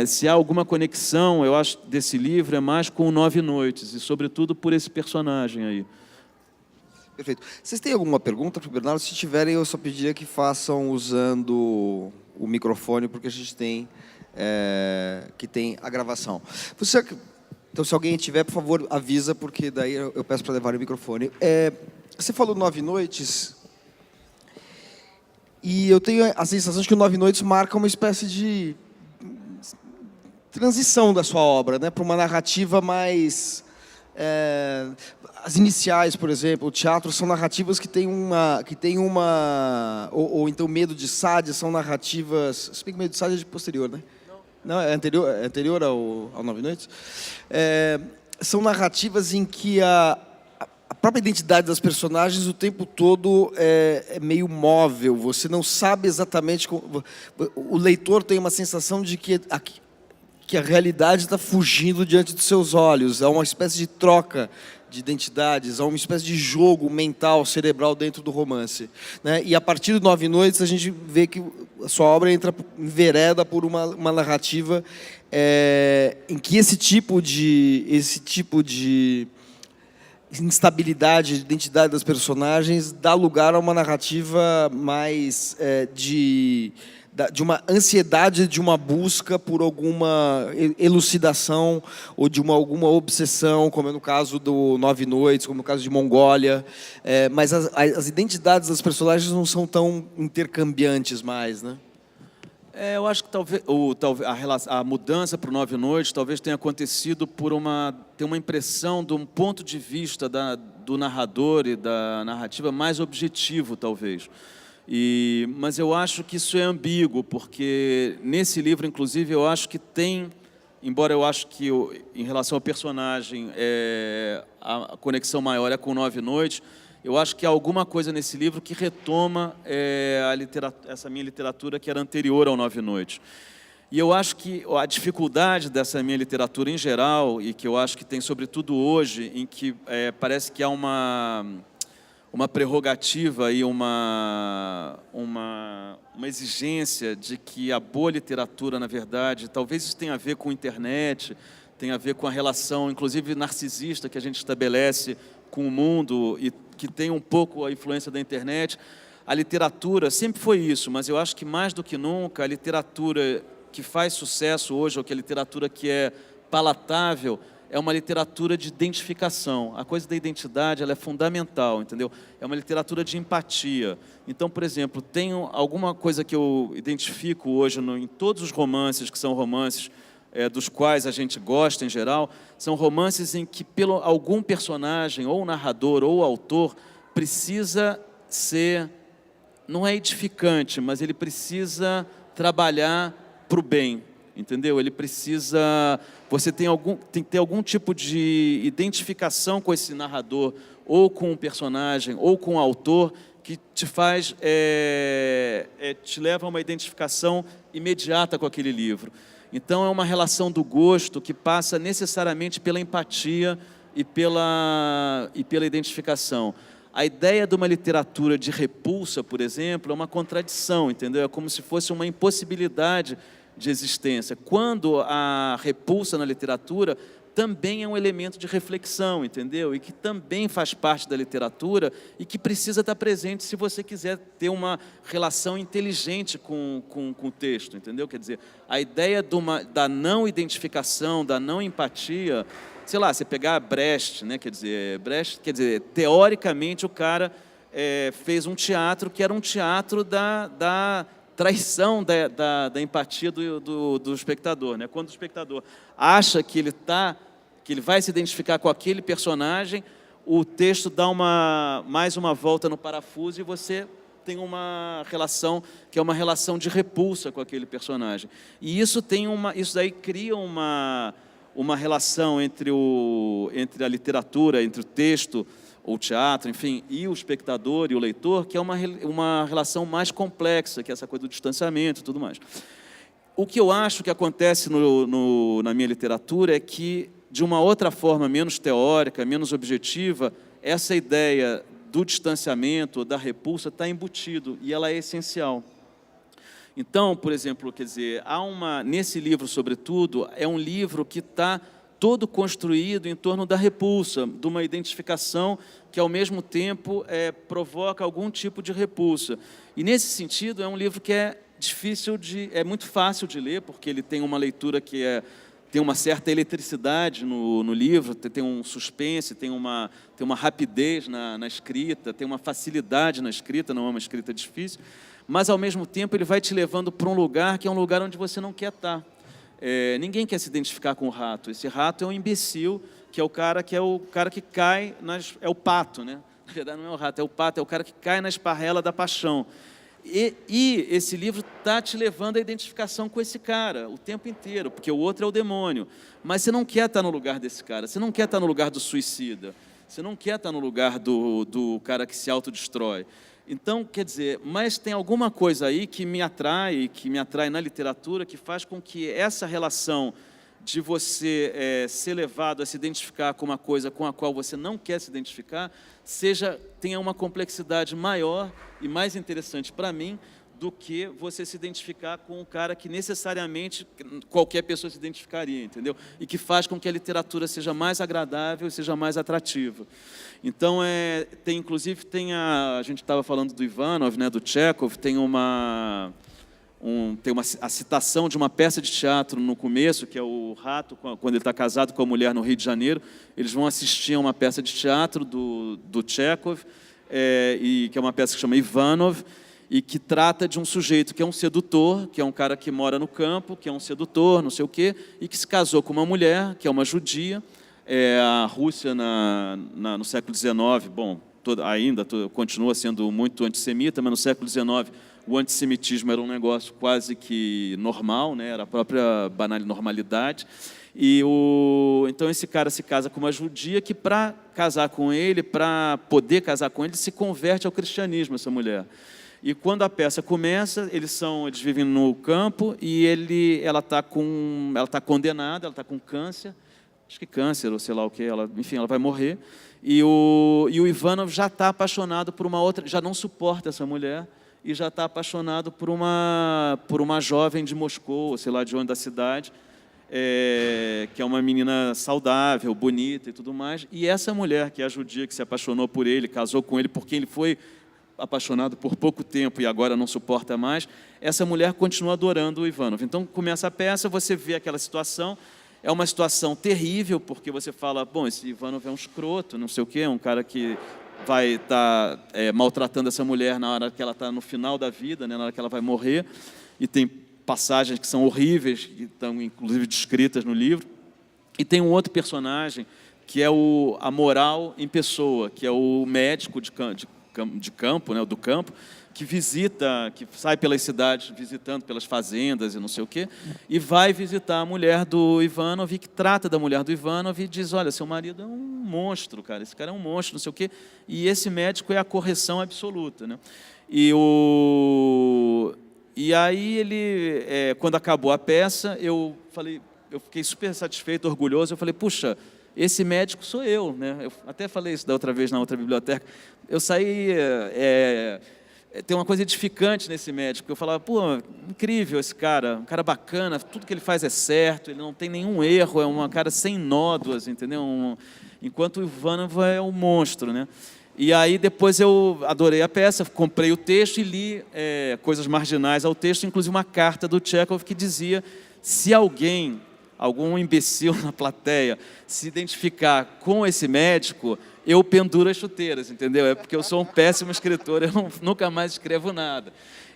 B: se há alguma conexão, eu acho, desse livro, é mais com o Nove Noites, e sobretudo por esse personagem aí.
A: Perfeito. Vocês têm alguma pergunta para o Bernardo? Se tiverem, eu só pediria que façam usando o microfone, porque a gente tem a gravação. Então, se alguém tiver, por favor, avisa, porque daí eu peço para levar o microfone. Você falou Nove Noites, e eu tenho a sensação de que o Nove Noites marca uma espécie de transição da sua obra, né, para uma narrativa mais... as iniciais, por exemplo, o teatro, são narrativas que têm uma ou então Medo de Sádia, são narrativas... Se bem que Medo de Sádia é de posterior, né? Não, é anterior ao Nove Noites. São narrativas em que a própria identidade das personagens o tempo todo é meio móvel. Você não sabe exatamente... O leitor tem uma sensação de que a realidade está fugindo diante dos seus olhos. Há uma espécie de troca de identidades, há uma espécie de jogo mental, cerebral dentro do romance, né? E a partir do Nove Noites a gente vê que a sua obra envereda por uma narrativa em que esse tipo de instabilidade de identidade das personagens dá lugar a uma narrativa mais de uma ansiedade, de uma busca por alguma elucidação ou de alguma obsessão, como é no caso do Nove Noites, como no caso de Mongólia. Mas as identidades das personagens não são tão intercambiantes mais, né?
B: Eu acho que talvez a mudança para o Nove Noites talvez tenha acontecido por ter uma impressão de um ponto de vista do narrador e da narrativa mais objetivo, talvez. Mas eu acho que isso é ambíguo, porque nesse livro, inclusive, eu acho que tem, embora eu acho que em relação ao personagem a conexão maior é com o Nove Noites, eu acho que há alguma coisa nesse livro que retoma essa minha literatura que era anterior ao Nove Noites. E eu acho que a dificuldade dessa minha literatura em geral, e que eu acho que tem sobretudo hoje, em que parece que há uma prerrogativa e uma exigência de que a boa literatura, na verdade, talvez isso tenha a ver com a internet, tem a ver com a relação, inclusive narcisista, que a gente estabelece com o mundo e que tem um pouco a influência da internet. A literatura sempre foi isso, mas eu acho que mais do que nunca a literatura que faz sucesso hoje, ou que a literatura que é palatável, é uma literatura de identificação. A coisa da identidade, ela é fundamental, entendeu? É uma literatura de empatia. Então, por exemplo, tem alguma coisa que eu identifico hoje em todos os romances, que são romances dos quais a gente gosta em geral, são romances em que algum personagem, ou narrador, ou autor, precisa ser, não é edificante, mas ele precisa trabalhar para o bem, entendeu? Ele precisa, você tem que ter algum tipo de identificação com esse narrador, ou com o personagem, ou com o autor, que te faz, te leva a uma identificação imediata com aquele livro. Então é uma relação do gosto que passa necessariamente pela empatia e pela identificação. A ideia de uma literatura de repulsa, por exemplo, é uma contradição, entendeu? É como se fosse uma impossibilidade de existência, quando a repulsa na literatura também é um elemento de reflexão, entendeu? E que também faz parte da literatura e que precisa estar presente se você quiser ter uma relação inteligente com o texto, entendeu? Quer dizer, a ideia da não identificação, da não empatia, sei lá, você pegar Brecht, né? Quer dizer, teoricamente o cara fez um teatro que era um teatro da traição da empatia do espectador, né? Quando o espectador acha que ele vai se identificar com aquele personagem, o texto dá mais uma volta no parafuso e você tem uma relação que é uma relação de repulsa com aquele personagem. E isso daí cria uma relação entre a literatura, entre o texto, ou teatro, enfim, e o espectador e o leitor, que é uma relação mais complexa, que é essa coisa do distanciamento e tudo mais. O que eu acho que acontece na minha literatura é que, de uma outra forma, menos teórica, menos objetiva, essa ideia do distanciamento, da repulsa, está embutido, e ela é essencial. Então, por exemplo, quer dizer, nesse livro, sobretudo, é um livro que está todo construído em torno da repulsa, de uma identificação que, ao mesmo tempo, provoca algum tipo de repulsa. E, nesse sentido, é um livro que é muito fácil de ler, porque ele tem uma leitura que tem uma certa eletricidade no livro, tem um suspense, tem uma rapidez na escrita, tem uma facilidade na escrita, não é uma escrita difícil, mas, ao mesmo tempo, ele vai te levando para um lugar que é um lugar onde você não quer estar. Ninguém quer se identificar com o rato. Esse rato é um imbecil, que é o cara que cai é o pato, né? Na verdade, não é o rato, é o pato, é o cara que cai na esparrela da paixão. E esse livro está te levando à identificação com esse cara o tempo inteiro, porque o outro é o demônio. Mas você não quer estar no lugar desse cara, você não quer estar no lugar do suicida, você não quer estar no lugar do cara que se autodestrói. Então, quer dizer, mas tem alguma coisa aí que me atrai na literatura, que faz com que essa relação de você ser levado a se identificar com uma coisa com a qual você não quer se identificar, tenha uma complexidade maior e mais interessante para mim do que você se identificar com um cara que necessariamente qualquer pessoa se identificaria, entendeu? E que faz com que a literatura seja mais agradável e seja mais atrativa. Então, inclusive, a gente estava falando do Ivanov, né, do Chekhov, tem a citação de uma peça de teatro no começo, que é o rato, quando ele está casado com a mulher no Rio de Janeiro, eles vão assistir a uma peça de teatro do Chekhov, que é uma peça que chama Ivanov, e que trata de um sujeito que é um sedutor, que é um cara que mora no campo, que é um sedutor, não sei o quê, e que se casou com uma mulher, que é uma judia. A Rússia, no século XIX, bom, ainda continua sendo muito antissemita, mas no século XIX o antissemitismo era um negócio quase que normal, né? Era a própria normalidade. Então esse cara se casa com uma judia que, para poder casar com ele, se converte ao cristianismo, essa mulher. E quando a peça começa, eles vivem no campo e ela está condenada, ela está com câncer, acho que câncer ou sei lá o que, enfim, ela vai morrer. E o Ivanov já está apaixonado por uma outra, já não suporta essa mulher e já está apaixonado por uma jovem de Moscou, ou sei lá de onde da cidade, que é uma menina saudável, bonita e tudo mais. E essa mulher, que é a judia, que se apaixonou por ele, casou com ele porque ele foi apaixonado por pouco tempo e agora não suporta mais, essa mulher continua adorando o Ivanov. Então começa a peça, você vê aquela situação. É uma situação terrível, porque você fala, bom, esse Ivanov é um escroto, não sei o quê, é um cara que vai estar maltratando essa mulher na hora que ela está no final da vida, né, na hora que ela vai morrer, e tem passagens que são horríveis, que estão inclusive descritas no livro. E tem um outro personagem, que é a moral em pessoa, que é o médico de campo, né, do campo, que sai pelas cidades, visitando pelas fazendas e não sei o quê, e vai visitar a mulher do Ivanov, que trata da mulher do Ivanov e diz, olha, seu marido é um monstro, cara, esse cara é um monstro, não sei o quê, e esse médico é a correção absoluta, né? E aí quando acabou a peça, eu fiquei super satisfeito, orgulhoso, eu falei, puxa, esse médico sou eu, né? Eu até falei isso da outra vez na outra biblioteca, eu saí... Tem uma coisa edificante nesse médico, eu falava, pô, incrível esse cara, um cara bacana, tudo que ele faz é certo, ele não tem nenhum erro, é um cara sem nódoas, entendeu? Enquanto o Ivanov é um monstro, né? E aí depois eu adorei a peça, comprei o texto e li coisas marginais ao texto, inclusive uma carta do Tchekhov que dizia, se algum imbecil na plateia se identificar com esse médico, eu penduro as chuteiras, entendeu? É porque eu sou um péssimo escritor, eu nunca mais escrevo nada.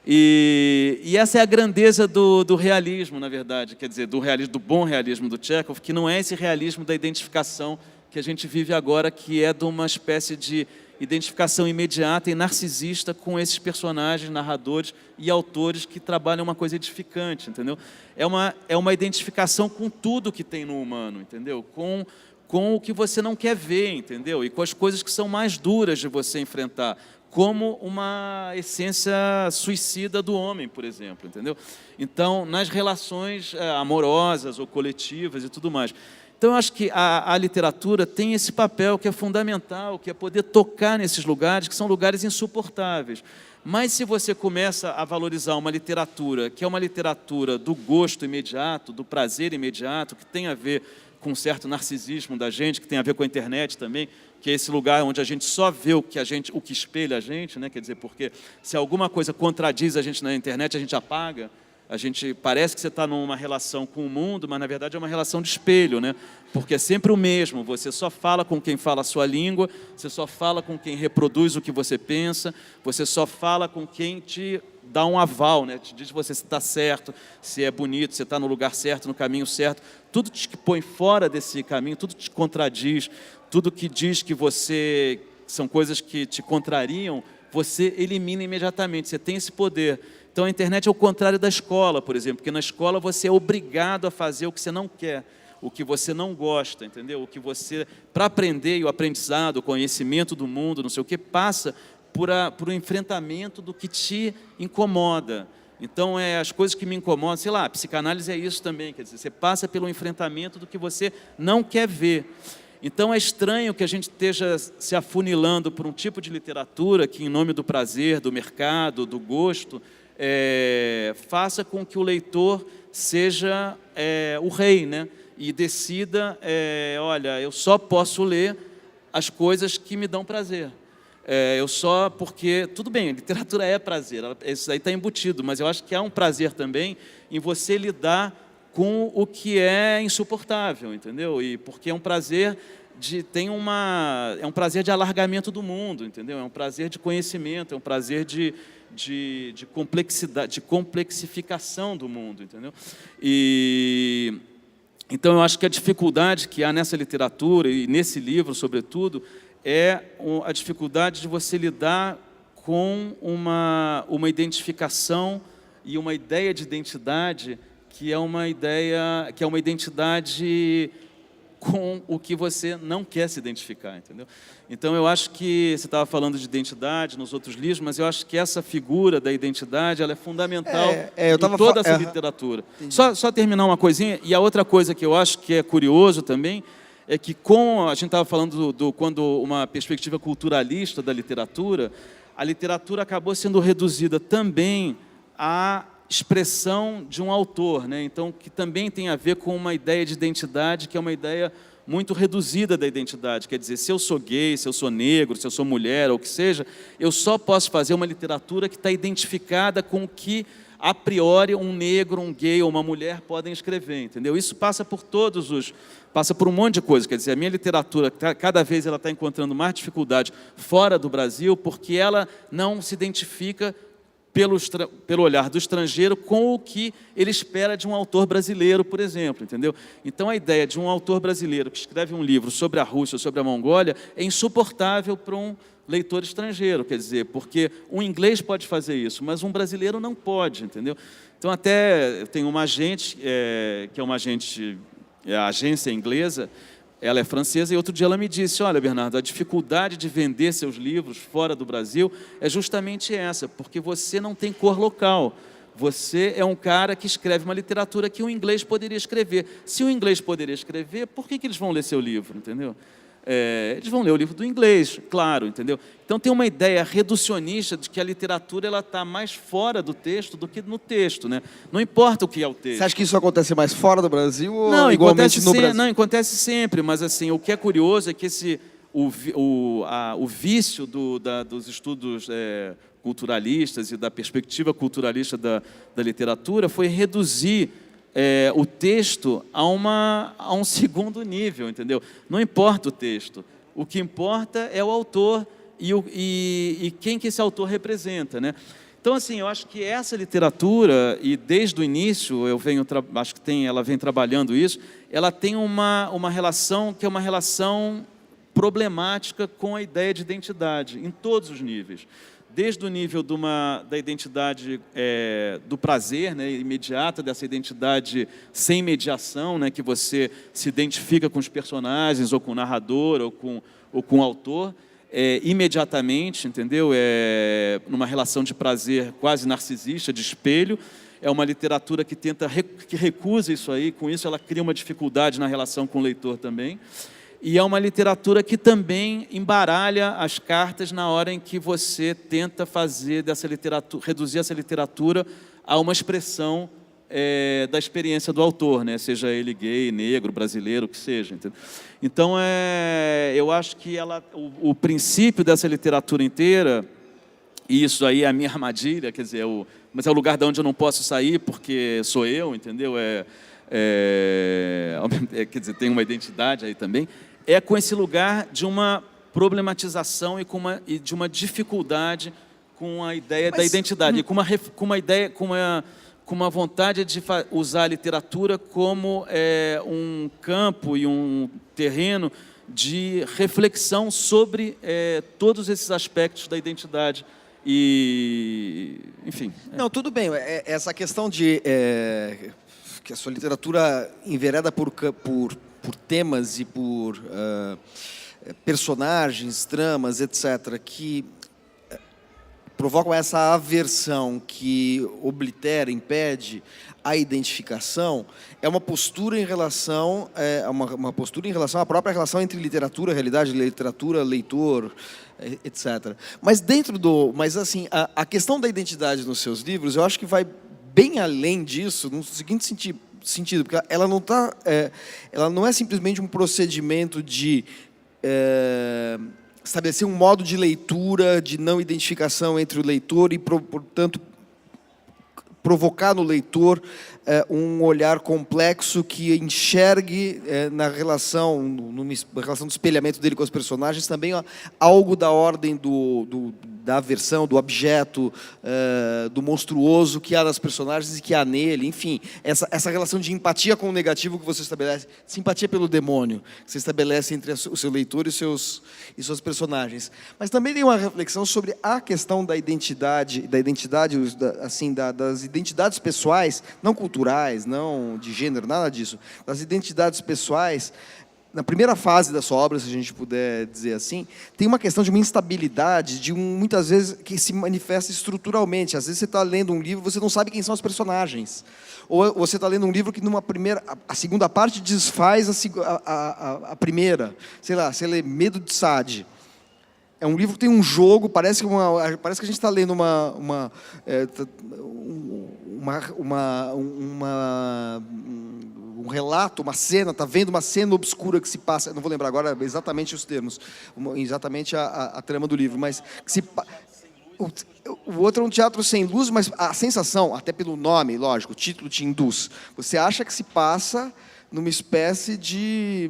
B: E essa é a grandeza do realismo, na verdade, quer dizer, do bom realismo do Tchekhov, que não é esse realismo da identificação que a gente vive agora, que é de uma espécie de identificação imediata e narcisista com esses personagens, narradores e autores que trabalham uma coisa edificante, entendeu? É uma identificação com tudo que tem no humano, entendeu? Com o que você não quer ver, entendeu? E com as coisas que são mais duras de você enfrentar, como uma essência suicida do homem, por exemplo, entendeu? Então, nas relações amorosas ou coletivas e tudo mais. Então, eu acho que a literatura tem esse papel que é fundamental, que é poder tocar nesses lugares, que são lugares insuportáveis. Mas se você começa a valorizar uma literatura, que é uma literatura do gosto imediato, do prazer imediato, que tem a ver com um certo narcisismo da gente, que tem a ver com a internet também, que é esse lugar onde a gente só vê o que espelha a gente, né? Quer dizer, porque se alguma coisa contradiz a gente na internet, a gente apaga. Parece que você está numa relação com o mundo, mas na verdade é uma relação de espelho, né? Porque é sempre o mesmo, você só fala com quem fala a sua língua, você só fala com quem reproduz o que você pensa, você só fala com quem te dá um aval, né? Te diz se está certo, se é bonito, se está no lugar certo, no caminho certo. Tudo te põe fora desse caminho, tudo te contradiz, tudo que diz que são coisas que te contrariam, você elimina imediatamente, você tem esse poder. Então a internet é o contrário da escola, por exemplo, porque na escola você é obrigado a fazer o que você não quer, o que você não gosta, entendeu? O que para aprender, e o aprendizado, o conhecimento do mundo, não sei o que, passa por o enfrentamento do que te incomoda. Então, as coisas que me incomodam, sei lá, a psicanálise é isso também, quer dizer, você passa pelo enfrentamento do que você não quer ver. Então, é estranho que a gente esteja se afunilando por um tipo de literatura que, em nome do prazer, do mercado, do gosto, faça com que o leitor seja o rei, né? E decida, olha, eu só posso ler as coisas que me dão prazer. Porque, tudo bem, literatura é prazer, isso aí está embutido, mas eu acho que há um prazer também em você lidar com o que é insuportável, entendeu? E porque é um prazer é um prazer de alargamento do mundo, entendeu? É um prazer de conhecimento, é um prazer de complexidade, de complexificação do mundo, entendeu? Então eu acho que a dificuldade que há nessa literatura e nesse livro, sobretudo, é a dificuldade de você lidar com uma identificação e uma ideia de identidade que é uma identidade com o que você não quer se identificar, entendeu? Então, eu acho que você estava falando de identidade nos outros livros, mas eu acho que essa figura da identidade ela é fundamental em toda essa literatura. Só terminar uma coisinha, e a outra coisa que eu acho que é curioso também, é que a gente estava falando quando uma perspectiva culturalista da literatura, a literatura acabou sendo reduzida também à expressão de um autor, né? Então, que também tem a ver com uma ideia de identidade, que é uma ideia muito reduzida da identidade. Quer dizer, se eu sou gay, se eu sou negro, se eu sou mulher, ou o que seja, eu só posso fazer uma literatura que está identificada com o que, a priori, um negro, um gay ou uma mulher podem escrever, entendeu? Isso passa por passa por um monte de coisas. Quer dizer, a minha literatura, cada vez ela está encontrando mais dificuldade fora do Brasil, porque ela não se identifica pelo olhar do estrangeiro com o que ele espera de um autor brasileiro, por exemplo, entendeu? Então, a ideia de um autor brasileiro que escreve um livro sobre a Rússia ou sobre a Mongólia é insuportável para um leitor estrangeiro, quer dizer, porque um inglês pode fazer isso, mas um brasileiro não pode, entendeu? Então, até tem uma agente, que é uma agente, a agência inglesa, ela é francesa, e outro dia ela me disse, olha, Bernardo, a dificuldade de vender seus livros fora do Brasil é justamente essa, porque você não tem cor local. Você é um cara que escreve uma literatura que o inglês poderia escrever. Se o inglês poderia escrever, por que eles vão ler seu livro, entendeu? Eles vão ler o livro do inglês, claro, entendeu? Então tem uma ideia reducionista de que a literatura ela está mais fora do texto do que no texto, né? Não importa o que é o texto.
A: Você acha que isso acontece mais fora do Brasil ou igualmente no Brasil?
B: Não, acontece sempre, mas assim, o que é curioso é que o vício dos estudos culturalistas e da perspectiva culturalista da literatura foi reduzir o texto a um segundo nível, entendeu? Não importa o texto, o que importa é o autor e quem que esse autor representa, né? Então, assim, eu acho que essa literatura, e desde o início, acho que ela vem trabalhando isso, ela tem uma relação que é uma relação problemática com a ideia de identidade, em todos os níveis. Desde o nível da identidade do prazer, né, imediata, dessa identidade sem mediação, né, que você se identifica com os personagens, ou com o narrador, ou com o autor, imediatamente, entendeu? Numa relação de prazer quase narcisista, de espelho. É uma literatura que que recusa isso aí, com isso ela cria uma dificuldade na relação com o leitor também. E é uma literatura que também embaralha as cartas na hora em que você tenta fazer reduzir essa literatura a uma expressão da experiência do autor, né? Seja ele gay, negro, brasileiro, o que seja. Entendeu? Então, eu acho que o princípio dessa literatura inteira, e isso aí é a minha armadilha, quer dizer, mas é o lugar de onde eu não posso sair porque sou eu, entendeu? Quer dizer, tem uma identidade aí também, com esse lugar de uma problematização e de uma dificuldade com a ideia da identidade, e com uma vontade de usar a literatura como um campo e um terreno de reflexão sobre todos esses aspectos da identidade. E, enfim.
A: Não, tudo bem. Essa questão de que a sua literatura envereda por temas e por personagens, tramas, etc., que provocam essa aversão que oblitera, impede a identificação, é uma postura em relação uma postura em relação à própria relação entre literatura, realidade, literatura, leitor, etc. Mas assim, a questão da identidade nos seus livros, eu acho que vai bem além disso, no seguinte sentido, porque ela não é simplesmente um procedimento de estabelecer um modo de leitura, de não identificação entre o leitor e, portanto, provocar no leitor um olhar complexo que enxergue na relação do espelhamento dele com os personagens também algo da ordem da aversão, do objeto, do monstruoso que há nas personagens e que há nele, enfim, essa relação de empatia com o negativo que você estabelece, simpatia pelo demônio, que você estabelece entre o seu leitor e seus personagens. Mas também tem uma reflexão sobre a questão da identidade assim, das identidades pessoais, não culturais, não de gênero, nada disso, das identidades pessoais, na primeira fase da sua obra, se a gente puder dizer assim, tem uma questão de uma instabilidade, muitas vezes, que se manifesta estruturalmente. Às vezes você está lendo um livro, você não sabe quem são os personagens. Ou você está lendo um livro que a segunda parte desfaz a primeira. Sei lá, você lê Medo de Sade. É um livro que tem um jogo, parece que a gente está lendo um relato, uma cena, está vendo uma cena obscura que se passa, não vou lembrar agora exatamente os termos, exatamente a trama do livro, mas que o outro é um teatro sem luz, mas a sensação, até pelo nome, lógico, o título te induz. Você acha que se passa numa espécie de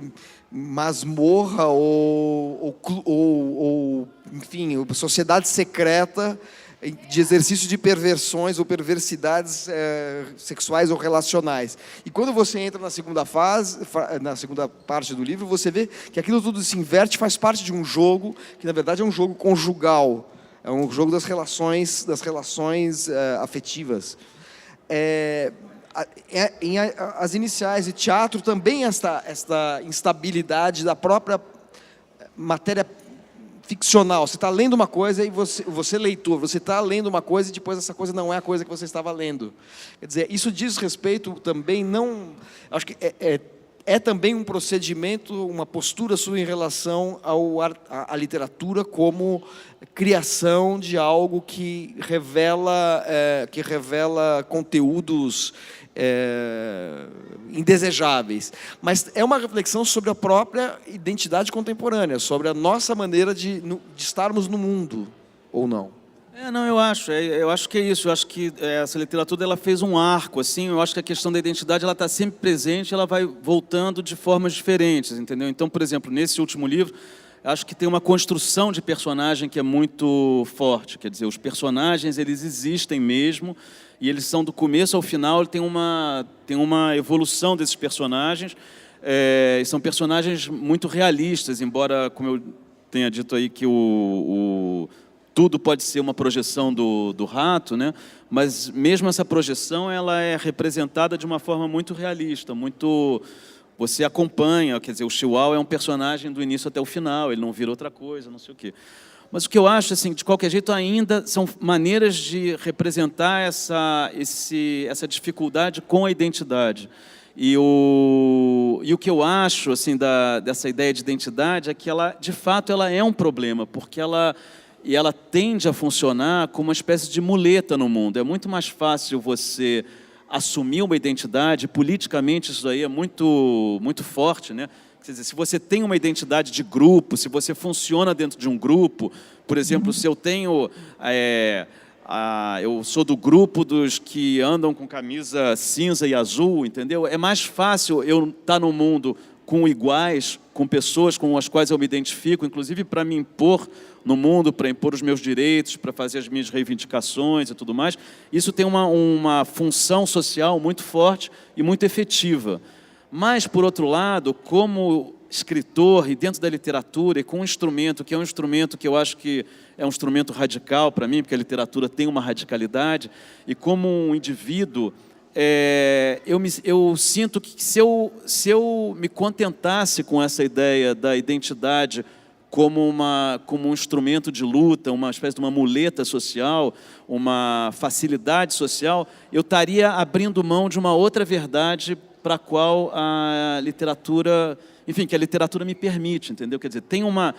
A: masmorra ou enfim, sociedade secreta de exercício de perversões ou perversidades sexuais ou relacionais. E quando você entra na segunda fase, na segunda parte do livro, você vê que aquilo tudo se inverte, faz parte de um jogo que na verdade é um jogo conjugal, é um jogo das relações afetivas. As iniciais de teatro também esta instabilidade da própria matéria ficcional. Você está lendo uma coisa e você leitor, você está lendo uma coisa e depois essa coisa não é a coisa que você estava lendo. Quer dizer, isso diz respeito também, acho que é também um procedimento, uma postura sua em relação à literatura como criação de algo que revela conteúdos indesejáveis. Mas é uma reflexão sobre a própria identidade contemporânea, sobre a nossa maneira de estarmos no mundo, ou não.
B: Não, eu acho que é isso. Eu acho que essa literatura ela fez um arco, assim. Eu acho que a questão da identidade ela está sempre presente, ela vai voltando de formas diferentes, entendeu? Então, por exemplo, nesse último livro, acho que tem uma construção de personagem que é muito forte. Quer dizer, os personagens eles existem mesmo e eles são do começo ao final. Tem uma evolução desses personagens. E são personagens muito realistas, embora, como eu tenha dito aí, que tudo pode ser uma projeção do rato, né? Mas mesmo essa projeção ela é representada de uma forma muito realista, muito... Você acompanha, quer dizer, o Chihuahua é um personagem do início até o final, ele não vira outra coisa, não sei o quê. Mas o que eu acho, assim, de qualquer jeito, ainda são maneiras de representar essa dificuldade com a identidade. E o que eu acho, assim, dessa ideia de identidade é que ela, de fato, ela é um problema, porque ela tende a funcionar como uma espécie de muleta no mundo. É muito mais fácil você assumir uma identidade, politicamente isso aí é muito, muito forte, né? Quer dizer, se você tem uma identidade de grupo, se você funciona dentro de um grupo, por exemplo, se eu tenho... eu sou do grupo dos que andam com camisa cinza e azul, entendeu? É mais fácil eu estar no mundo com iguais, com pessoas com as quais eu me identifico, inclusive para me impor no mundo, para impor os meus direitos, para fazer as minhas reivindicações e tudo mais. Isso tem uma função social muito forte e muito efetiva. Mas, por outro lado, como escritor e dentro da literatura e com um instrumento, que é um instrumento que eu acho que é um instrumento radical para mim, porque a literatura tem uma radicalidade, e como um indivíduo, eu sinto que se eu me contentasse com essa ideia da identidade como um instrumento de luta, uma espécie de uma muleta social, uma facilidade social, eu estaria abrindo mão de uma outra verdade para a qual a literatura, enfim, que a literatura me permite, entendeu? Quer dizer, tem uma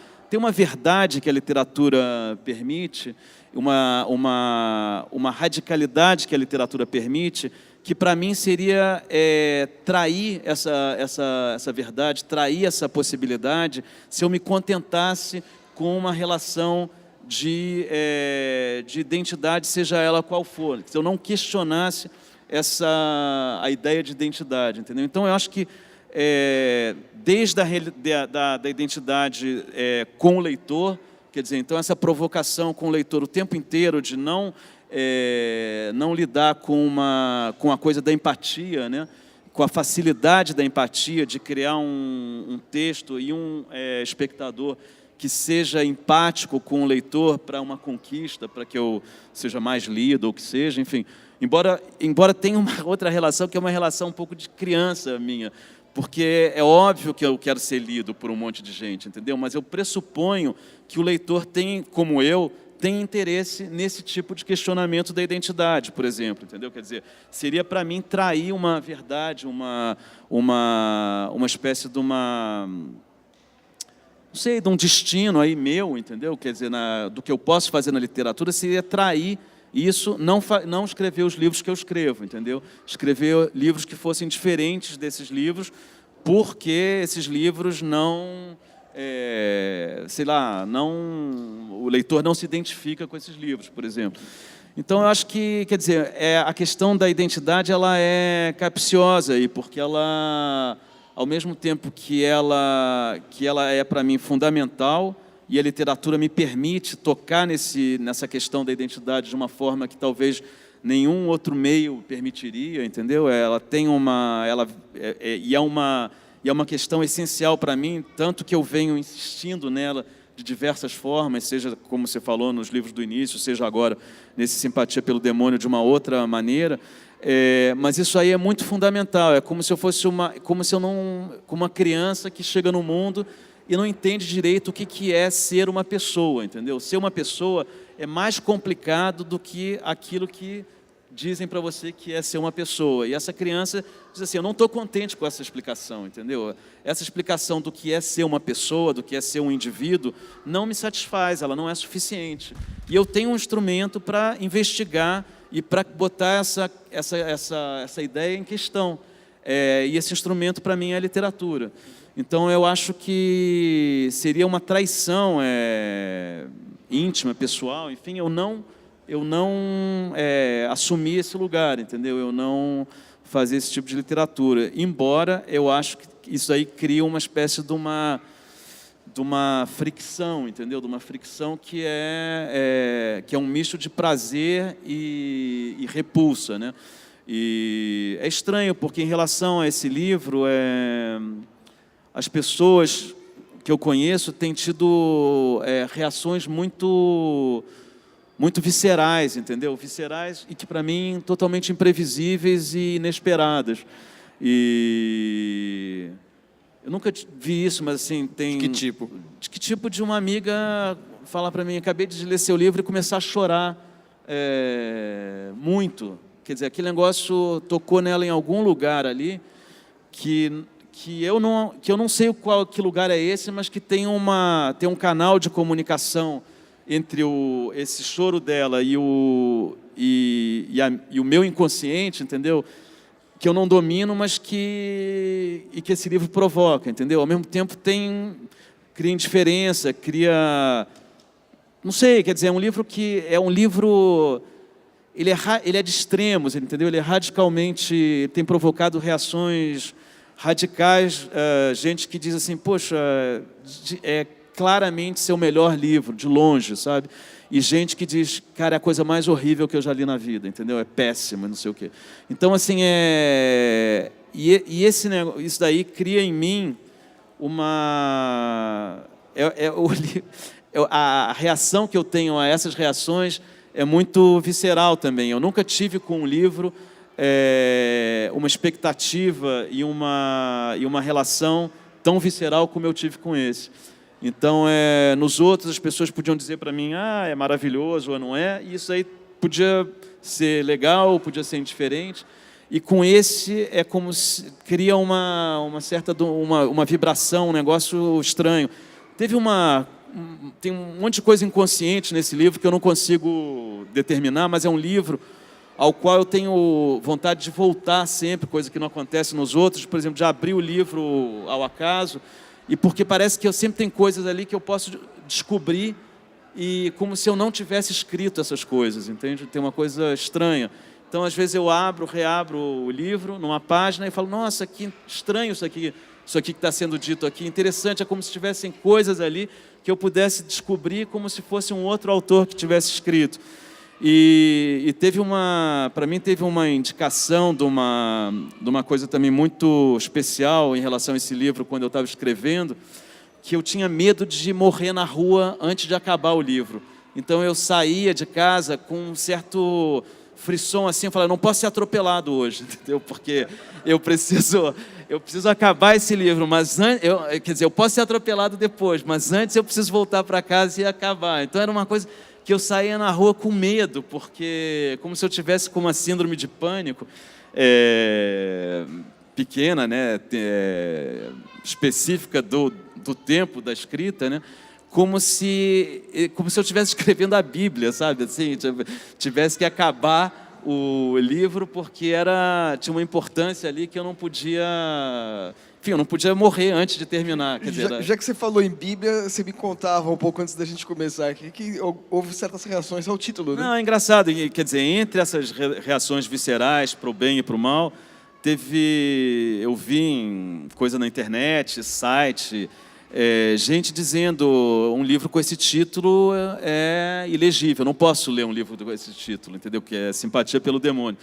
B: verdade que a literatura permite, uma radicalidade que a literatura permite, que para mim seria trair essa verdade, trair essa possibilidade, se eu me contentasse com uma relação de identidade, seja ela qual for, se eu não questionasse a ideia de identidade, entendeu? Então, eu acho que desde da identidade com o leitor, quer dizer, então essa provocação com o leitor o tempo inteiro de não lidar com a coisa da empatia, né? Com a facilidade da empatia de criar um texto e um espectador que seja empático com o leitor para uma conquista, para que eu seja mais lido ou que seja, enfim. Embora tenha uma outra relação, que é uma relação um pouco de criança minha, porque é óbvio que eu quero ser lido por um monte de gente, entendeu? Mas eu pressuponho que o leitor tem, como eu, tem interesse nesse tipo de questionamento da identidade, por exemplo, entendeu? Quer dizer, seria para mim trair uma verdade, uma espécie de uma, não sei, de um destino aí meu, entendeu? Quer dizer, do que eu posso fazer na literatura seria trair isso, não escrever os livros que eu escrevo, entendeu? Escrever livros que fossem diferentes desses livros, porque esses livros não, sei lá, o leitor não se identifica com esses livros, por exemplo. Então, eu acho que, quer dizer, a questão da identidade ela é capciosa aí, porque ela, ao mesmo tempo que ela é para mim fundamental, e a literatura me permite tocar nessa questão da identidade de uma forma que talvez nenhum outro meio permitiria, entendeu? Ela tem e é uma questão essencial para mim, tanto que eu venho insistindo nela de diversas formas, seja como você falou nos livros do início, seja agora nesse Simpatia pelo Demônio de uma outra maneira. Mas isso aí é muito fundamental. É como se eu fosse como uma criança que chega no mundo e não entende direito o que é ser uma pessoa, entendeu? Ser uma pessoa é mais complicado do que aquilo que dizem para você que é ser uma pessoa. E essa criança diz assim, eu não estou contente com essa explicação, entendeu? Essa explicação do que é ser uma pessoa, do que é ser um indivíduo, não me satisfaz, ela não é suficiente. E eu tenho um instrumento para investigar e para botar essa ideia em questão. E esse instrumento, para mim, é a literatura. Então, eu acho que seria uma traição íntima, pessoal, enfim, eu não assumir esse lugar, entendeu? Eu não fazer esse tipo de literatura. Embora eu acho que isso aí cria uma espécie de uma fricção, entendeu? De uma fricção que é um misto de prazer e repulsa, né? E é estranho, porque em relação a esse livro, as pessoas que eu conheço têm tido reações muito viscerais, entendeu? Viscerais e que, para mim, totalmente imprevisíveis e inesperadas. E eu nunca vi isso, mas assim, tem...
A: De que tipo?
B: De que tipo? De uma amiga falar para mim, acabei de ler seu livro e começar a chorar muito. Quer dizer, aquele negócio tocou nela em algum lugar ali que eu não sei que lugar é esse, mas que tem um canal de comunicação entre esse choro dela e o meu inconsciente, entendeu? Que eu não domino, mas que esse livro provoca, entendeu? Ao mesmo tempo cria indiferença, não sei, quer dizer, é um livro ele é de extremos, entendeu? Ele é radicalmente, tem provocado reações radicais, gente que diz assim, poxa, é claramente seu melhor livro, de longe, sabe? E gente que diz, cara, é a coisa mais horrível que eu já li na vida, entendeu? É péssimo, não sei o quê. Então, assim, isso daí cria em mim a reação que eu tenho a essas reações é muito visceral também. Eu nunca tive com um livro uma expectativa e uma relação tão visceral como eu tive com esse. Então, nos outros, as pessoas podiam dizer para mim, é maravilhoso ou não é, e isso aí podia ser legal, podia ser indiferente, e com esse é como se cria uma certa uma vibração, um negócio estranho. Tem um monte de coisa inconsciente nesse livro que eu não consigo determinar, mas é um livro ao qual eu tenho vontade de voltar sempre, coisa que não acontece nos outros, por exemplo, de abrir o livro ao acaso, e porque parece que eu sempre tenho coisas ali que eu posso descobrir e como se eu não tivesse escrito essas coisas, entende? Tem uma coisa estranha. Então, às vezes, eu reabro o livro numa página e falo, nossa, que estranho isso aqui que está sendo dito aqui, interessante, é como se tivessem coisas ali que eu pudesse descobrir como se fosse um outro autor que tivesse escrito. E para mim teve uma indicação de uma coisa também muito especial em relação a esse livro, quando eu estava escrevendo, que eu tinha medo de morrer na rua antes de acabar o livro. Então eu saía de casa com um certo frisson assim, eu falo, eu não posso ser atropelado hoje, entendeu? Porque eu preciso acabar esse livro, mas eu posso ser atropelado depois, mas antes eu preciso voltar para casa e acabar. Então era uma coisa que eu saía na rua com medo, porque como se eu tivesse com uma síndrome de pânico pequena, né, específica do tempo da escrita, né? Como se eu estivesse escrevendo a Bíblia, sabe? Assim, tivesse que acabar o livro porque tinha uma importância ali que eu não podia... Enfim, eu não podia morrer antes de terminar. Quer dizer,
A: já que você falou em Bíblia, você me contava um pouco antes da gente começar aqui que houve certas reações ao título, né?
B: Não, é engraçado. Quer dizer, entre essas reações viscerais para o bem e para o mal, eu vi coisa na internet, site... gente dizendo um livro com esse título é ilegível, eu não posso ler um livro com esse título, entendeu? Que é Simpatia pelo Demônio.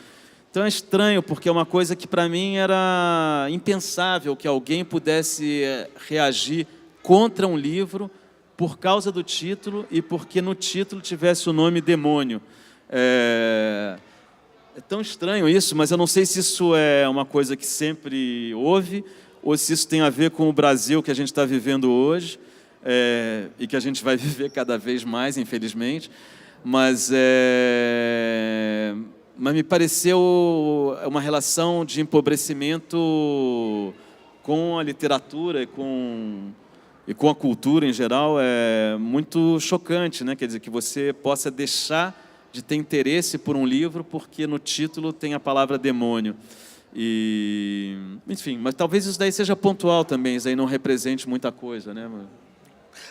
B: Então é estranho, porque é uma coisa que para mim era impensável que alguém pudesse reagir contra um livro por causa do título e porque no título tivesse o nome demônio. É tão estranho isso, mas eu não sei se isso é uma coisa que sempre houve ou se isso tem a ver com o Brasil que a gente está vivendo hoje, e que a gente vai viver cada vez mais, infelizmente, mas me pareceu uma relação de empobrecimento com a literatura e com a cultura em geral muito chocante, né? Quer dizer, que você possa deixar de ter interesse por um livro porque no título tem a palavra demônio. Enfim, mas talvez isso daí seja pontual também, isso aí não represente muita coisa, né?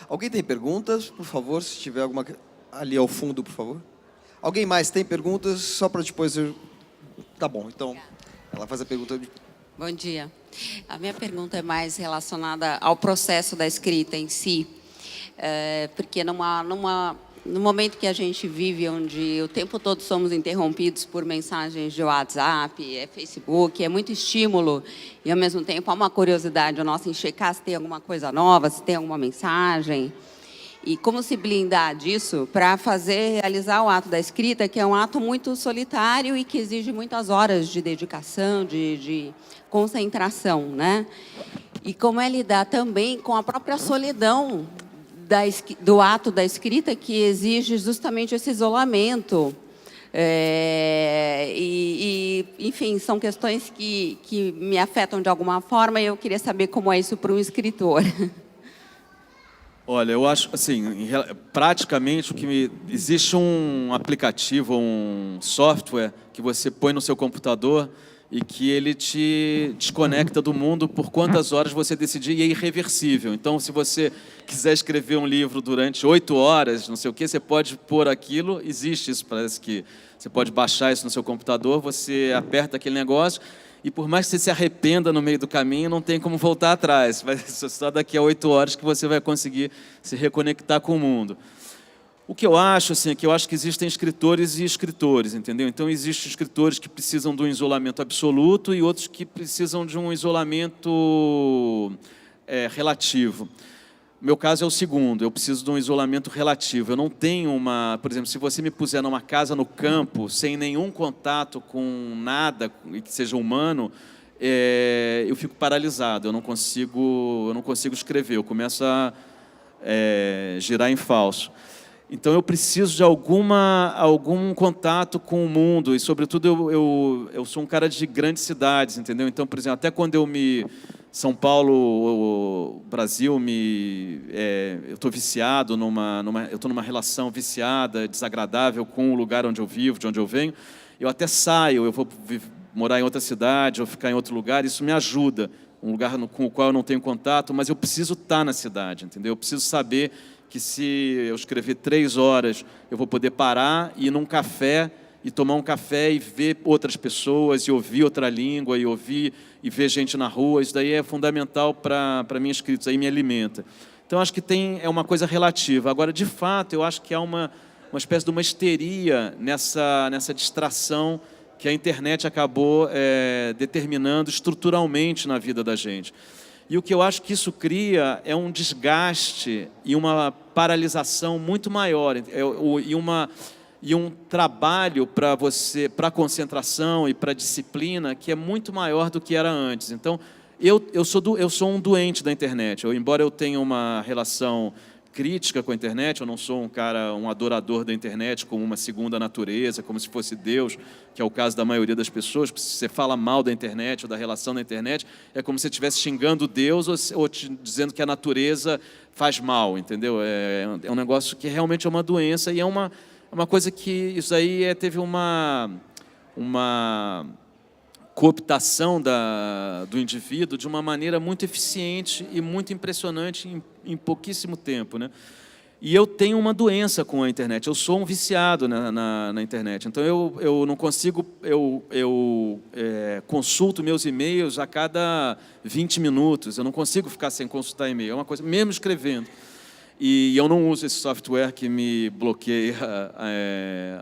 A: Alguém tem perguntas, por favor, se tiver alguma... Ali ao fundo, por favor. Alguém mais tem perguntas? Só para depois eu... Tá bom, então ela faz a pergunta.
C: Bom dia. A minha pergunta é mais relacionada ao processo da escrita em si, porque no momento que a gente vive, onde o tempo todo somos interrompidos por mensagens de WhatsApp, Facebook, é muito estímulo e, ao mesmo tempo, há uma curiosidade nossa em checar se tem alguma coisa nova, se tem alguma mensagem. E como se blindar disso para realizar o ato da escrita, que é um ato muito solitário e que exige muitas horas de dedicação, de concentração, né? E como é lidar também com a própria solidão do ato da escrita, que exige justamente esse isolamento. Enfim, são questões que me afetam de alguma forma e eu queria saber como é isso para um escritor.
B: Olha, eu acho, assim, praticamente existe um aplicativo, um software que você põe no seu computador e que ele te desconecta do mundo por quantas horas você decidir e é irreversível. Então, se você quiser escrever um livro durante 8 horas, não sei o quê, você pode pôr aquilo, existe isso, parece que você pode baixar isso no seu computador, você aperta aquele negócio e por mais que você se arrependa no meio do caminho, não tem como voltar atrás. Vai ser só daqui a 8 horas que você vai conseguir se reconectar com o mundo. O que eu acho, assim, é que eu acho que existem escritores e escritores, entendeu? Então, existem escritores que precisam de um isolamento absoluto e outros que precisam de um isolamento relativo. O meu caso é o segundo, eu preciso de um isolamento relativo. Eu não tenho por exemplo, se você me puser numa casa no campo, sem nenhum contato com nada que seja humano, eu fico paralisado, eu não consigo escrever, eu começo a girar em falso. Então eu preciso de algum contato com o mundo e, sobretudo, eu sou um cara de grandes cidades, entendeu? Então, por exemplo, até quando São Paulo, Brasil, eu estou viciado eu estou numa relação viciada, desagradável com o lugar onde eu vivo, de onde eu venho. Eu até saio, eu vou morar em outra cidade ou ficar em outro lugar, isso me ajuda, um lugar com o qual eu não tenho contato, mas eu preciso estar na cidade, entendeu? Eu preciso saber que se eu escrever 3 horas, eu vou poder parar e ir num café e tomar um café e ver outras pessoas e ouvir outra língua e ver gente na rua. Isso daí é fundamental para a minha escrita, isso aí me alimenta. Então, acho que é uma coisa relativa. Agora, de fato, eu acho que há uma espécie de uma histeria nessa distração que a internet acabou determinando estruturalmente na vida da gente. E o que eu acho que isso cria é um desgaste e uma paralisação muito maior, e
D: e um trabalho para você, para concentração e para disciplina, que é muito maior do que era antes. Então, eu sou um doente da internet. Embora eu tenha uma relação crítica com a internet, eu não sou um adorador da internet como uma segunda natureza, como se fosse Deus, que é o caso da maioria das pessoas. Se você fala mal da internet ou da relação da internet, é como se você estivesse xingando Deus ou dizendo que a natureza faz mal, entendeu? É um negócio que realmente é uma doença e é uma coisa que isso aí teve uma cooptação do indivíduo de uma maneira muito eficiente e muito impressionante em pouquíssimo tempo, né? E eu tenho uma doença com a internet. Eu sou um viciado na internet. Então eu não consigo. Eu consulto meus e-mails a cada 20 minutos. Eu não consigo ficar sem consultar e-mail. É uma coisa, mesmo escrevendo. E eu não uso esse software que me bloqueia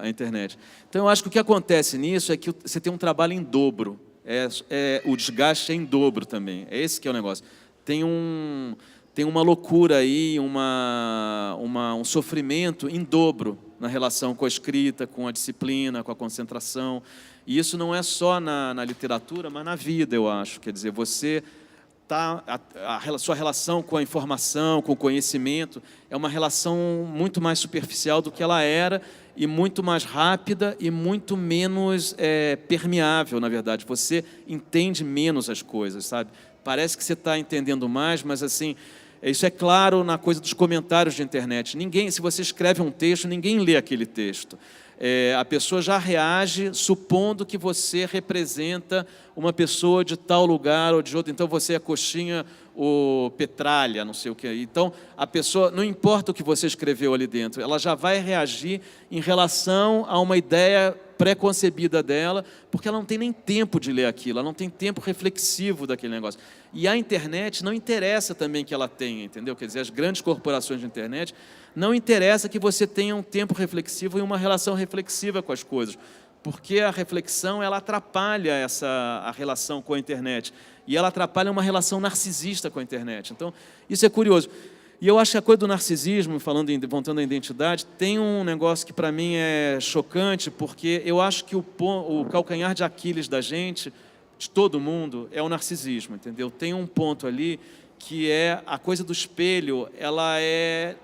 D: a internet. Então, eu acho que o que acontece nisso é que você tem um trabalho em dobro. O desgaste é em dobro também. É esse que é o negócio. Tem uma loucura aí, um sofrimento em dobro na relação com a escrita, com a disciplina, com a concentração. E isso não é só na literatura, mas na vida, eu acho. Quer dizer, você... a sua relação com a informação, com o conhecimento, é uma relação muito mais superficial do que ela era e muito mais rápida e muito menos permeável, na verdade. Você entende menos as coisas, sabe? Parece que você está entendendo mais, mas assim, isso é claro na coisa dos comentários de internet. Se você escreve um texto, ninguém lê aquele texto. A pessoa já reage supondo que você representa uma pessoa de tal lugar ou de outro. Então, você é coxinha ou petralha, não sei o que. Então, a pessoa, não importa o que você escreveu ali dentro, ela já vai reagir em relação a uma ideia pré-concebida dela, porque ela não tem nem tempo de ler aquilo, ela não tem tempo reflexivo daquele negócio. E a internet não interessa também que ela tenha, entendeu? Quer dizer, as grandes corporações de internet não interessa que você tenha um tempo reflexivo e uma relação reflexiva com as coisas, porque a reflexão ela atrapalha a relação com a internet e ela atrapalha uma relação narcisista com a internet. Então, isso é curioso. E eu acho que a coisa do narcisismo, voltando à identidade, tem um negócio que para mim é chocante, porque eu acho que o calcanhar de Aquiles da gente, de todo mundo, é o narcisismo, entendeu? Tem um ponto ali que é a coisa do espelho,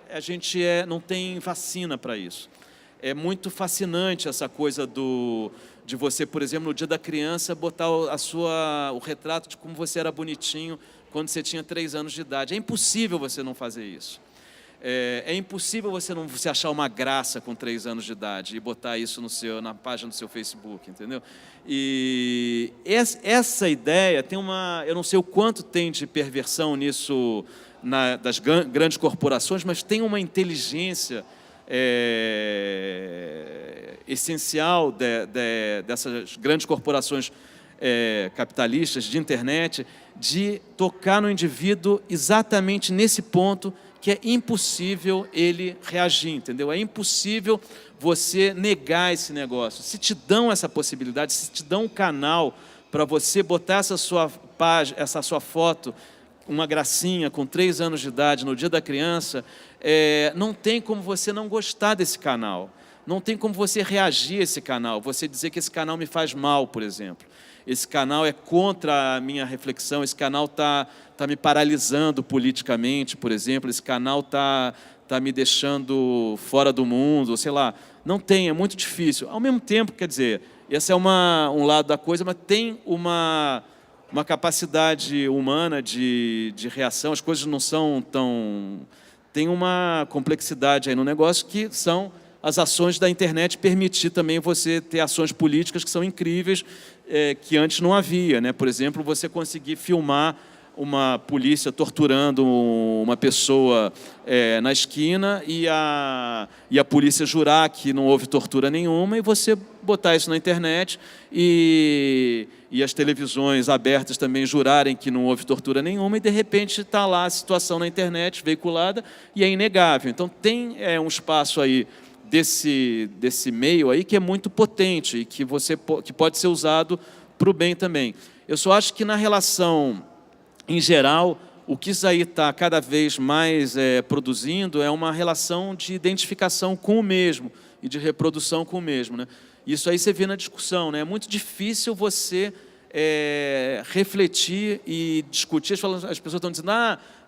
D: a gente não tem vacina para isso. É muito fascinante essa coisa de você, por exemplo, no dia da criança, botar o retrato de como você era bonitinho quando você tinha 3 anos de idade. É impossível você não fazer isso. É impossível você não se achar uma graça com 3 anos de idade e botar isso na página do seu Facebook, entendeu? E essa ideia tem eu não sei o quanto tem de perversão nisso das grandes corporações, mas tem uma inteligência essencial dessas grandes corporações capitalistas de internet, de tocar no indivíduo exatamente nesse ponto que é impossível ele reagir, entendeu? É impossível você negar esse negócio. Se te dão essa possibilidade, se te dão um canal para você botar essa sua foto, uma gracinha com 3 anos de idade no dia da criança, não tem como você não gostar desse canal. Não tem como você reagir a esse canal, você dizer que esse canal me faz mal, por exemplo. Esse canal é contra a minha reflexão, esse canal está me paralisando politicamente, por exemplo, esse canal está me deixando fora do mundo, sei lá. Não tem, é muito difícil. Ao mesmo tempo, quer dizer, esse é um lado da coisa, mas tem uma capacidade humana de reação, as coisas não são tão... Tem uma complexidade aí no negócio que são as ações da internet permitir também você ter ações políticas que são incríveis, que antes não havia, né? Por exemplo, você conseguir filmar uma polícia torturando uma pessoa na esquina e a polícia jurar que não houve tortura nenhuma e você botar isso na internet e as televisões abertas também jurarem que não houve tortura nenhuma e, de repente, está lá a situação na internet veiculada e é inegável. Então, tem um espaço aí desse meio aí que é muito potente e que pode ser usado para o bem também. Eu só acho que na relação, em geral, o que isso aí está cada vez mais produzindo é uma relação de identificação com o mesmo, e de reprodução com o mesmo, né? Isso aí você vê na discussão, né? É muito difícil você refletir e discutir. As pessoas estão dizendo,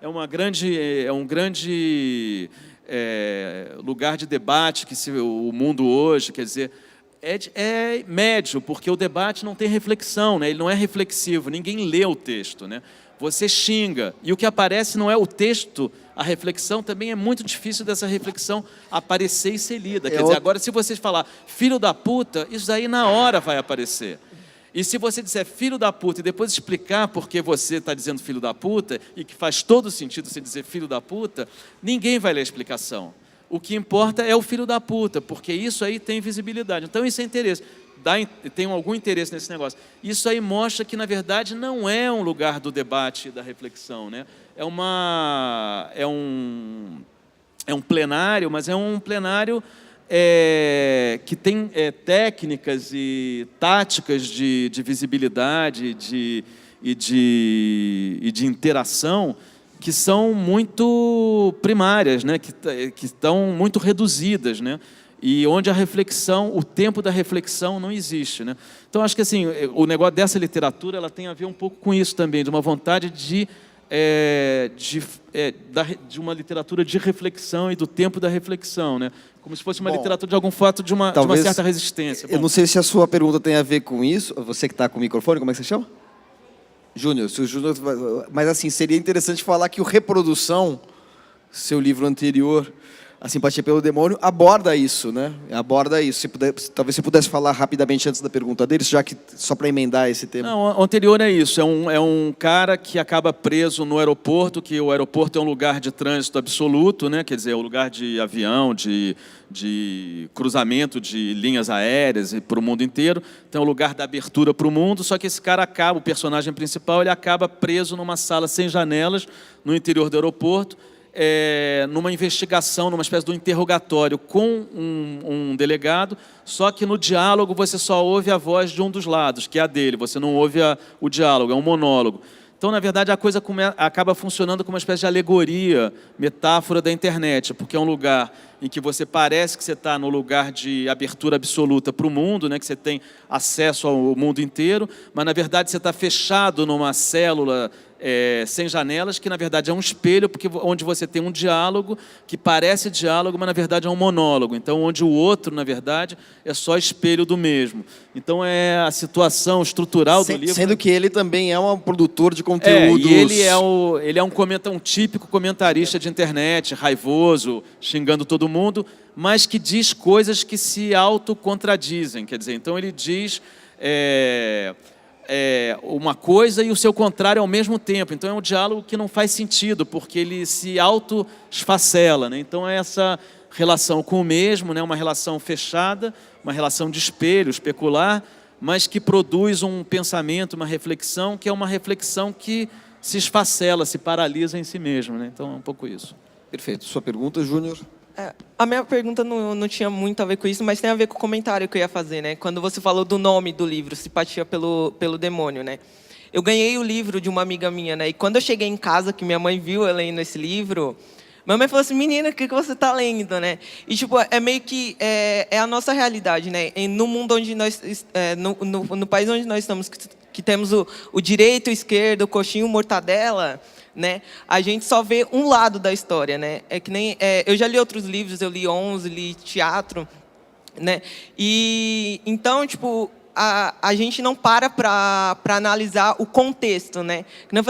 D: é um grande lugar de debate o mundo hoje, quer dizer, é médio, porque o debate não tem reflexão, né? Ele não é reflexivo, ninguém lê o texto, né? Você xinga, e o que aparece não é o texto, a reflexão também é muito difícil dessa reflexão aparecer e ser lida. Quer dizer, agora se vocês falar filho da puta, isso aí na hora vai aparecer. E se você disser filho da puta e depois explicar por que você está dizendo filho da puta, e que faz todo sentido você dizer filho da puta, ninguém vai ler a explicação. O que importa é o filho da puta, porque isso aí tem visibilidade. Então isso é interesse. Tem algum interesse nesse negócio. Isso aí mostra que, na verdade, não é um lugar do debate e da reflexão, né? É um plenário, mas é um plenário que tem técnicas e táticas de visibilidade e de interação que são muito primárias, né? Que estão muito reduzidas, né? E onde a reflexão, o tempo da reflexão não existe, né? Então, acho que assim, o negócio dessa literatura ela tem a ver um pouco com isso também, de uma vontade de uma literatura de reflexão e do tempo da reflexão, né? Como se fosse uma literatura de algum fato de uma certa resistência.
A: Eu não sei se a sua pergunta tem a ver com isso. Você que está com o microfone, como é que você chama? Júnior. Mas assim, seria interessante falar que o Reprodução, seu livro anterior, A Simpatia pelo Demônio, aborda isso, né? Aborda isso. Talvez você pudesse falar rapidamente antes da pergunta deles, já que só para emendar esse tema.
D: Não, o anterior é isso. É um cara que acaba preso no aeroporto, que o aeroporto é um lugar de trânsito absoluto, né? Quer dizer, é um lugar de avião, de cruzamento de linhas aéreas para o mundo inteiro. Então, é um lugar da abertura para o mundo. Só que esse cara o personagem principal, ele acaba preso numa sala sem janelas no interior do aeroporto, numa investigação, numa espécie de um interrogatório com um delegado, só que no diálogo você só ouve a voz de um dos lados, que é a dele, você não ouve o diálogo, é um monólogo. Então, na verdade, a coisa acaba funcionando como uma espécie de alegoria, metáfora da internet, porque é um lugar em que você parece que você está no lugar de abertura absoluta para o mundo, né, que você tem acesso ao mundo inteiro, mas, na verdade, você está fechado numa célula sem janelas, que na verdade é um espelho, porque onde você tem um diálogo que parece diálogo, mas na verdade é um monólogo. Então, onde o outro, na verdade, é só espelho do mesmo. Então, é a situação estrutural do livro.
A: Sendo que ele também é um produtor de conteúdos.
D: E ele é um típico comentarista de internet, raivoso, xingando todo mundo, mas que diz coisas que se autocontradizem. Quer dizer, então ele diz uma coisa e o seu contrário ao mesmo tempo. Então é um diálogo que não faz sentido, porque ele se auto-esfacela, né? Então é essa relação com o mesmo, né? Uma relação fechada, uma relação de espelho, especular, mas que produz um pensamento, uma reflexão, que é uma reflexão que se esfacela, se paralisa em si mesmo, né? Então é um pouco isso.
A: Perfeito. Sua pergunta, Júnior?
E: A minha pergunta não tinha muito a ver com isso, mas tem a ver com o comentário que eu ia fazer, né? Quando você falou do nome do livro, Simpatia pelo Demônio, né? Eu ganhei o livro de uma amiga minha, né? E quando eu cheguei em casa, que minha mãe viu eu lendo esse livro, minha mãe falou assim, menina, o que você está lendo, né? E, tipo, é meio que a nossa realidade, né? E no mundo onde nós... no país onde nós estamos, que temos o direito, o esquerdo, o coxinho, o mortadela, né? A gente só vê um lado da história, né? É que nem eu já li outros livros, eu li 11, li teatro, né? E então, tipo, a gente não para analisar o contexto, né? Eu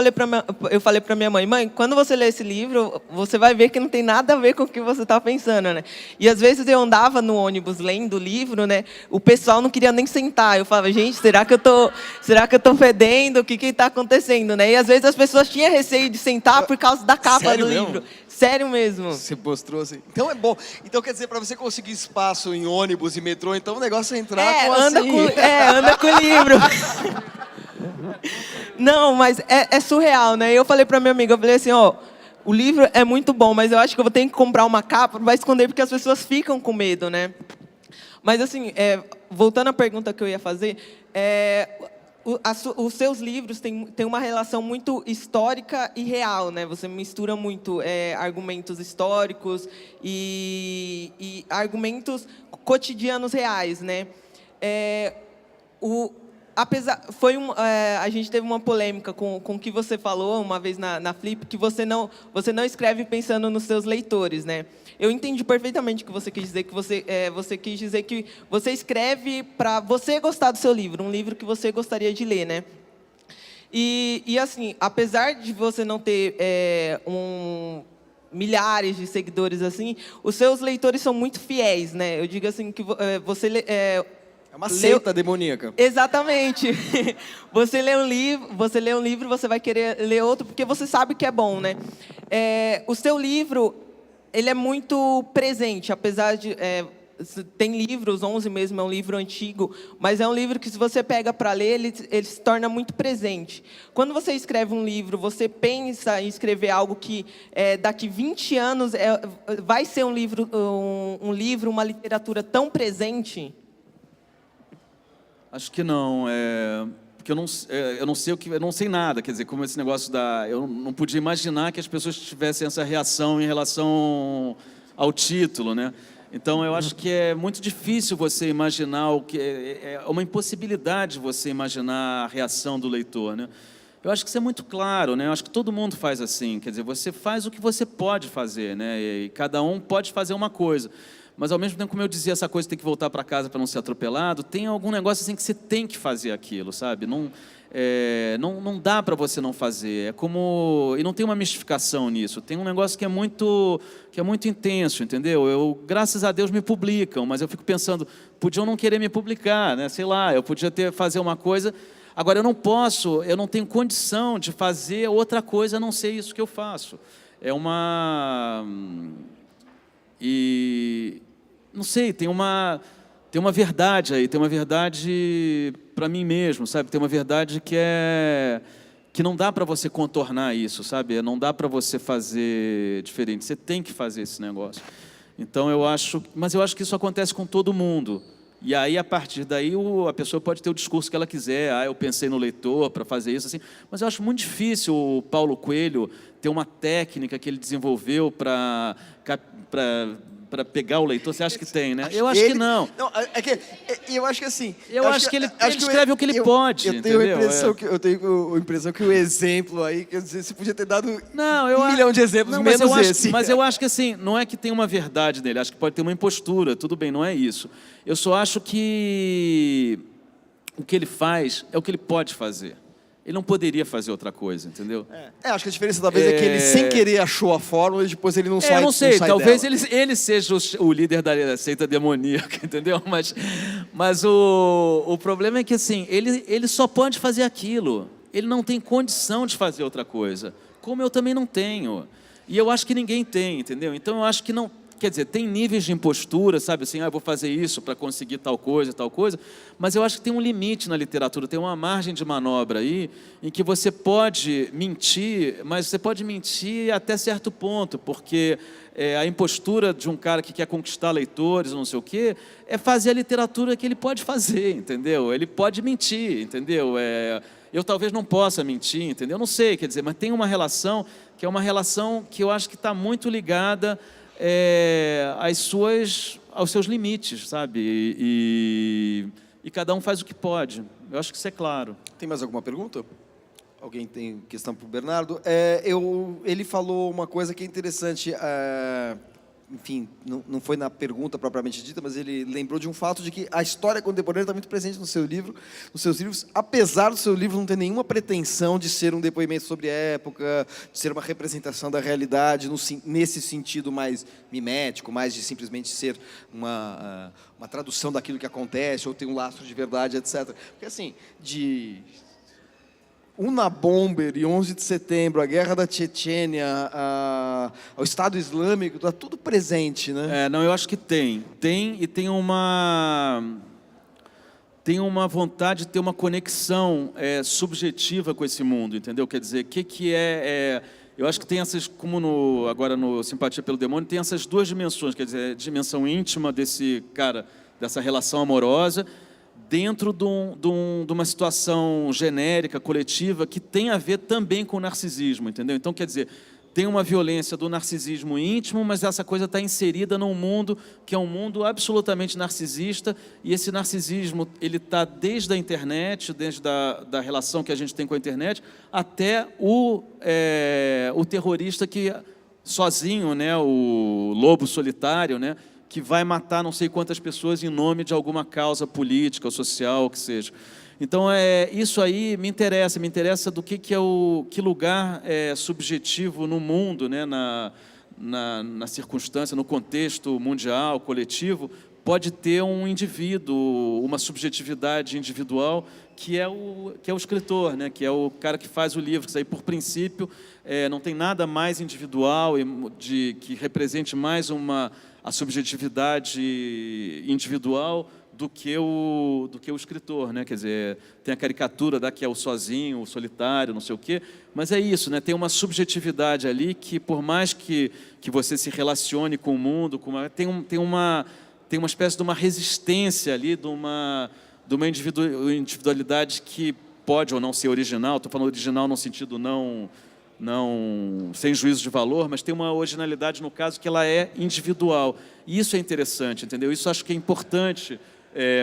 E: falei para minha mãe, quando você lê esse livro, você vai ver que não tem nada a ver com o que você está pensando, né? E às vezes eu andava no ônibus lendo o livro, né? O pessoal não queria nem sentar. Eu falava, gente, será que eu tô fedendo? O que está acontecendo, né? E às vezes as pessoas tinham receio de sentar por causa da capa
A: Sério
E: do
A: mesmo?
E: livro. Sério mesmo.
A: Você mostrou assim. Então é bom. Então quer dizer, para você conseguir espaço em ônibus e metrô, então o negócio é entrar com
E: anda
A: assim.
E: com o livro. Não, mas é surreal, né? Eu falei para minha amiga, eu falei assim, o livro é muito bom, mas eu acho que eu vou ter que comprar uma capa para esconder, porque as pessoas ficam com medo, né? Mas assim, voltando à pergunta que eu ia fazer, os seus livros têm uma relação muito histórica e real, né? Você mistura muito argumentos históricos e argumentos cotidianos reais, né? A gente teve uma polêmica com o que você falou uma vez na Flip, que você não escreve pensando nos seus leitores, né? Eu entendi perfeitamente o que você quis dizer, que você quis dizer que você escreve para você gostar do seu livro, um livro que você gostaria de ler, né? E assim, apesar de você não ter milhares de seguidores assim, os seus leitores são muito fiéis, né? Eu digo assim que você
A: É uma seita demoníaca.
E: Exatamente. Você lê um livro, você vai querer ler outro porque você sabe que é bom, né? O seu livro, ele é muito presente, apesar de tem livros, 11 mesmo é um livro antigo, mas é um livro que, se você pega para ler, ele se torna muito presente. Quando você escreve um livro, você pensa em escrever algo que daqui 20 anos vai ser um livro, uma literatura tão presente?
D: Acho que não, porque eu não sei eu não sei nada, quer dizer, como esse negócio eu não podia imaginar que as pessoas tivessem essa reação em relação ao título, né? Então eu acho que é muito difícil você imaginar é uma impossibilidade você imaginar a reação do leitor, né? Eu acho que isso é muito claro, né? Eu acho que todo mundo faz assim, quer dizer, você faz o que você pode fazer, né? E cada um pode fazer uma coisa. Mas, ao mesmo tempo, como eu dizia, essa coisa de ter que voltar para casa para não ser atropelado, tem algum negócio assim que você tem que fazer aquilo, sabe? Não dá para você não fazer. É como... E não tem uma mistificação nisso. Tem um negócio que é muito intenso, entendeu? Graças a Deus, me publicam, mas eu fico pensando, podiam não querer me publicar, né? Sei lá, eu podia fazer uma coisa... Agora, eu não tenho condição de fazer outra coisa a não ser isso que eu faço. E não sei, tem uma verdade aí, tem uma verdade para mim mesmo, sabe? Tem uma verdade que não dá para você contornar isso, sabe? Não dá para você fazer diferente, você tem que fazer esse negócio. Então eu acho que isso acontece com todo mundo. E aí, a partir daí, a pessoa pode ter o discurso que ela quiser. Eu pensei no leitor para fazer isso, assim. Mas eu acho muito difícil o Paulo Coelho ter uma técnica que ele desenvolveu para pegar o leitor. Você acha que tem, né? Eu acho que não.
A: Eu acho que assim...
D: Eu acho que ele escreve o que ele pode,
A: eu tenho a impressão que o exemplo aí, quer dizer, você podia ter dado milhão de exemplos, menos esse.
D: Mas eu acho que assim, não é que tem uma verdade nele, acho que pode ter uma impostura, tudo bem, não é isso. Eu só acho que o que ele faz é o que ele pode fazer. Ele não poderia fazer outra coisa, entendeu?
A: Acho que a diferença talvez é que ele, sem querer, achou a fórmula e depois ele não sai dela.
D: Eu não sei, talvez ele seja o líder da seita demoníaca, entendeu? Mas o problema é que, assim, ele só pode fazer aquilo. Ele não tem condição de fazer outra coisa, como eu também não tenho. E eu acho que ninguém tem, entendeu? Então eu acho que não... Quer dizer, tem níveis de impostura, sabe assim, eu vou fazer isso para conseguir tal coisa, mas eu acho que tem um limite na literatura, tem uma margem de manobra aí, em que você pode mentir, mas você pode mentir até certo ponto, porque a impostura de um cara que quer conquistar leitores, não sei o quê, é fazer a literatura que ele pode fazer, entendeu? Ele pode mentir, entendeu? Eu talvez não possa mentir, entendeu? Eu não sei, quer dizer, mas tem uma relação que é uma relação que eu acho que está muito ligada aos seus limites, sabe? E cada um faz o que pode. Eu acho que isso é claro.
A: Tem mais alguma pergunta? Alguém tem questão para o Bernardo? Ele falou uma coisa que é interessante. Enfim, não foi na pergunta propriamente dita, mas ele lembrou de um fato de que a história contemporânea está muito presente nos seus livros, apesar do seu livro não ter nenhuma pretensão de ser um depoimento sobre a época, de ser uma representação da realidade, nesse sentido mais mimético, mais de simplesmente ser uma tradução daquilo que acontece, ou ter um lastro de verdade, etc. Porque, assim, Unabomber e 11 de setembro, a guerra da Chechênia, o Estado Islâmico, está tudo presente, né?
D: Não, eu acho que tem. E tem uma vontade de ter uma conexão subjetiva com esse mundo, entendeu? Quer dizer, eu acho que tem essas, como agora no Simpatia pelo Demônio, tem essas duas dimensões, quer dizer, a dimensão íntima desse cara, dessa relação amorosa, dentro de uma situação genérica, coletiva, que tem a ver também com o narcisismo, entendeu? Então, quer dizer, tem uma violência do narcisismo íntimo, mas essa coisa está inserida num mundo que é um mundo absolutamente narcisista, e esse narcisismo ele está desde a internet, desde da relação que a gente tem com a internet, até o terrorista que sozinho, né, o lobo solitário, né, que vai matar não sei quantas pessoas em nome de alguma causa política ou social, o que seja. Então, isso aí me interessa do que lugar subjetivo no mundo, né, na circunstância, no contexto mundial, coletivo, pode ter um indivíduo, uma subjetividade individual, que é o escritor, né, que é o cara que faz o livro, que isso aí, por princípio, não tem nada mais individual, que represente mais a subjetividade individual do que o escritor, né? Quer dizer, tem a caricatura que é o sozinho, o solitário, não sei o quê, mas é isso, né? Tem uma subjetividade ali que, por mais que você se relacione com o mundo, tem uma espécie de uma resistência ali, de uma individualidade que pode ou não ser original. Estou falando original no sentido não sem juízo de valor, mas tem uma originalidade no caso que ela é individual. E isso é interessante, entendeu? Isso acho que é importante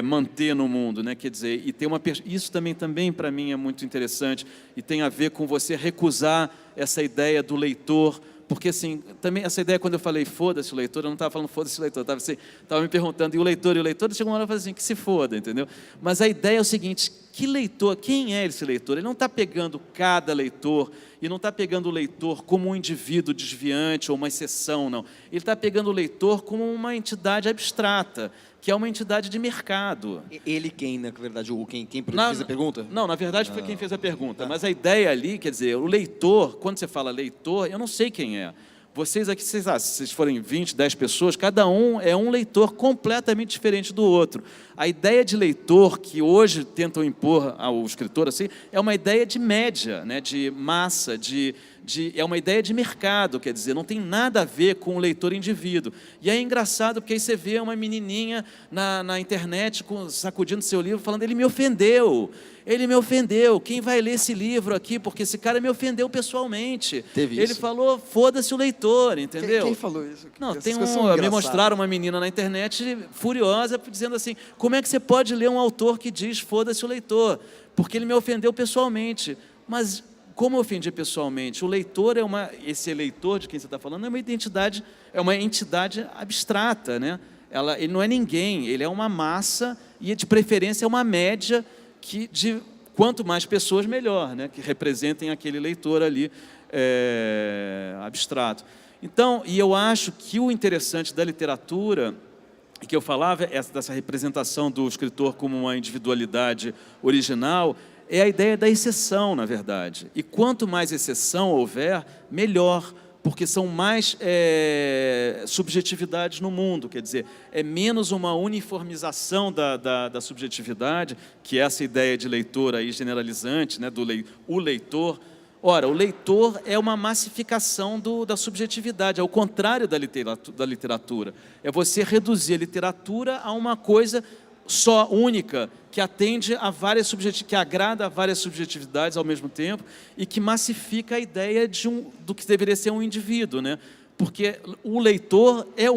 D: manter no mundo, né? Quer dizer, e tem isso também para mim é muito interessante e tem a ver com você recusar essa ideia do leitor, porque assim, também essa ideia, quando eu falei foda-se o leitor, eu não estava falando foda-se o leitor, eu estava me perguntando, e o leitor, chegou uma hora e falou assim, que se foda, entendeu? Mas a ideia é o seguinte, que leitor, quem é esse leitor? Ele não está pegando cada leitor e não está pegando o leitor como um indivíduo desviante ou uma exceção, não. Ele está pegando o leitor como uma entidade abstrata, que é uma entidade de mercado.
A: Ele quem, na verdade, quem fez a pergunta?
D: Não, na verdade foi quem fez a pergunta. Mas a ideia ali, quer dizer, o leitor, quando você fala leitor, eu não sei quem é. Vocês aqui, se vocês forem 20, 10 pessoas, cada um é um leitor completamente diferente do outro. A ideia de leitor que hoje tentam impor ao escritor assim, é uma ideia de média, né, de massa, é uma ideia de mercado, quer dizer, não tem nada a ver com o leitor indivíduo. E é engraçado porque aí você vê uma menininha na internet sacudindo seu livro, falando, ele me ofendeu, quem vai ler esse livro aqui, porque esse cara me ofendeu pessoalmente.
A: Teve isso?
D: Ele falou, foda-se o leitor, entendeu?
A: Quem falou isso?
D: Não,
A: me
D: mostraram uma menina na internet furiosa, dizendo assim, como é que você pode ler um autor que diz, foda-se o leitor, porque ele me ofendeu pessoalmente. Mas como eu ofendi pessoalmente? O leitor esse eleitor de quem você está falando é uma entidade abstrata, né? Ele não é ninguém, ele é uma massa e de preferência é uma média de quanto mais pessoas melhor, né? Que representem aquele leitor ali abstrato. Então, e eu acho que o interessante da literatura que eu falava dessa representação do escritor como uma individualidade original é a ideia da exceção, na verdade. E quanto mais exceção houver, melhor, porque são mais subjetividades no mundo, quer dizer, é menos uma uniformização da subjetividade, que é essa ideia de leitor aí generalizante, né, o leitor. Ora, o leitor é uma massificação da subjetividade, é o contrário da literatura. É você reduzir a literatura a uma coisa só, única, que atende a que agrada a várias subjetividades ao mesmo tempo e que massifica a ideia do que deveria ser um indivíduo, né? Porque o leitor é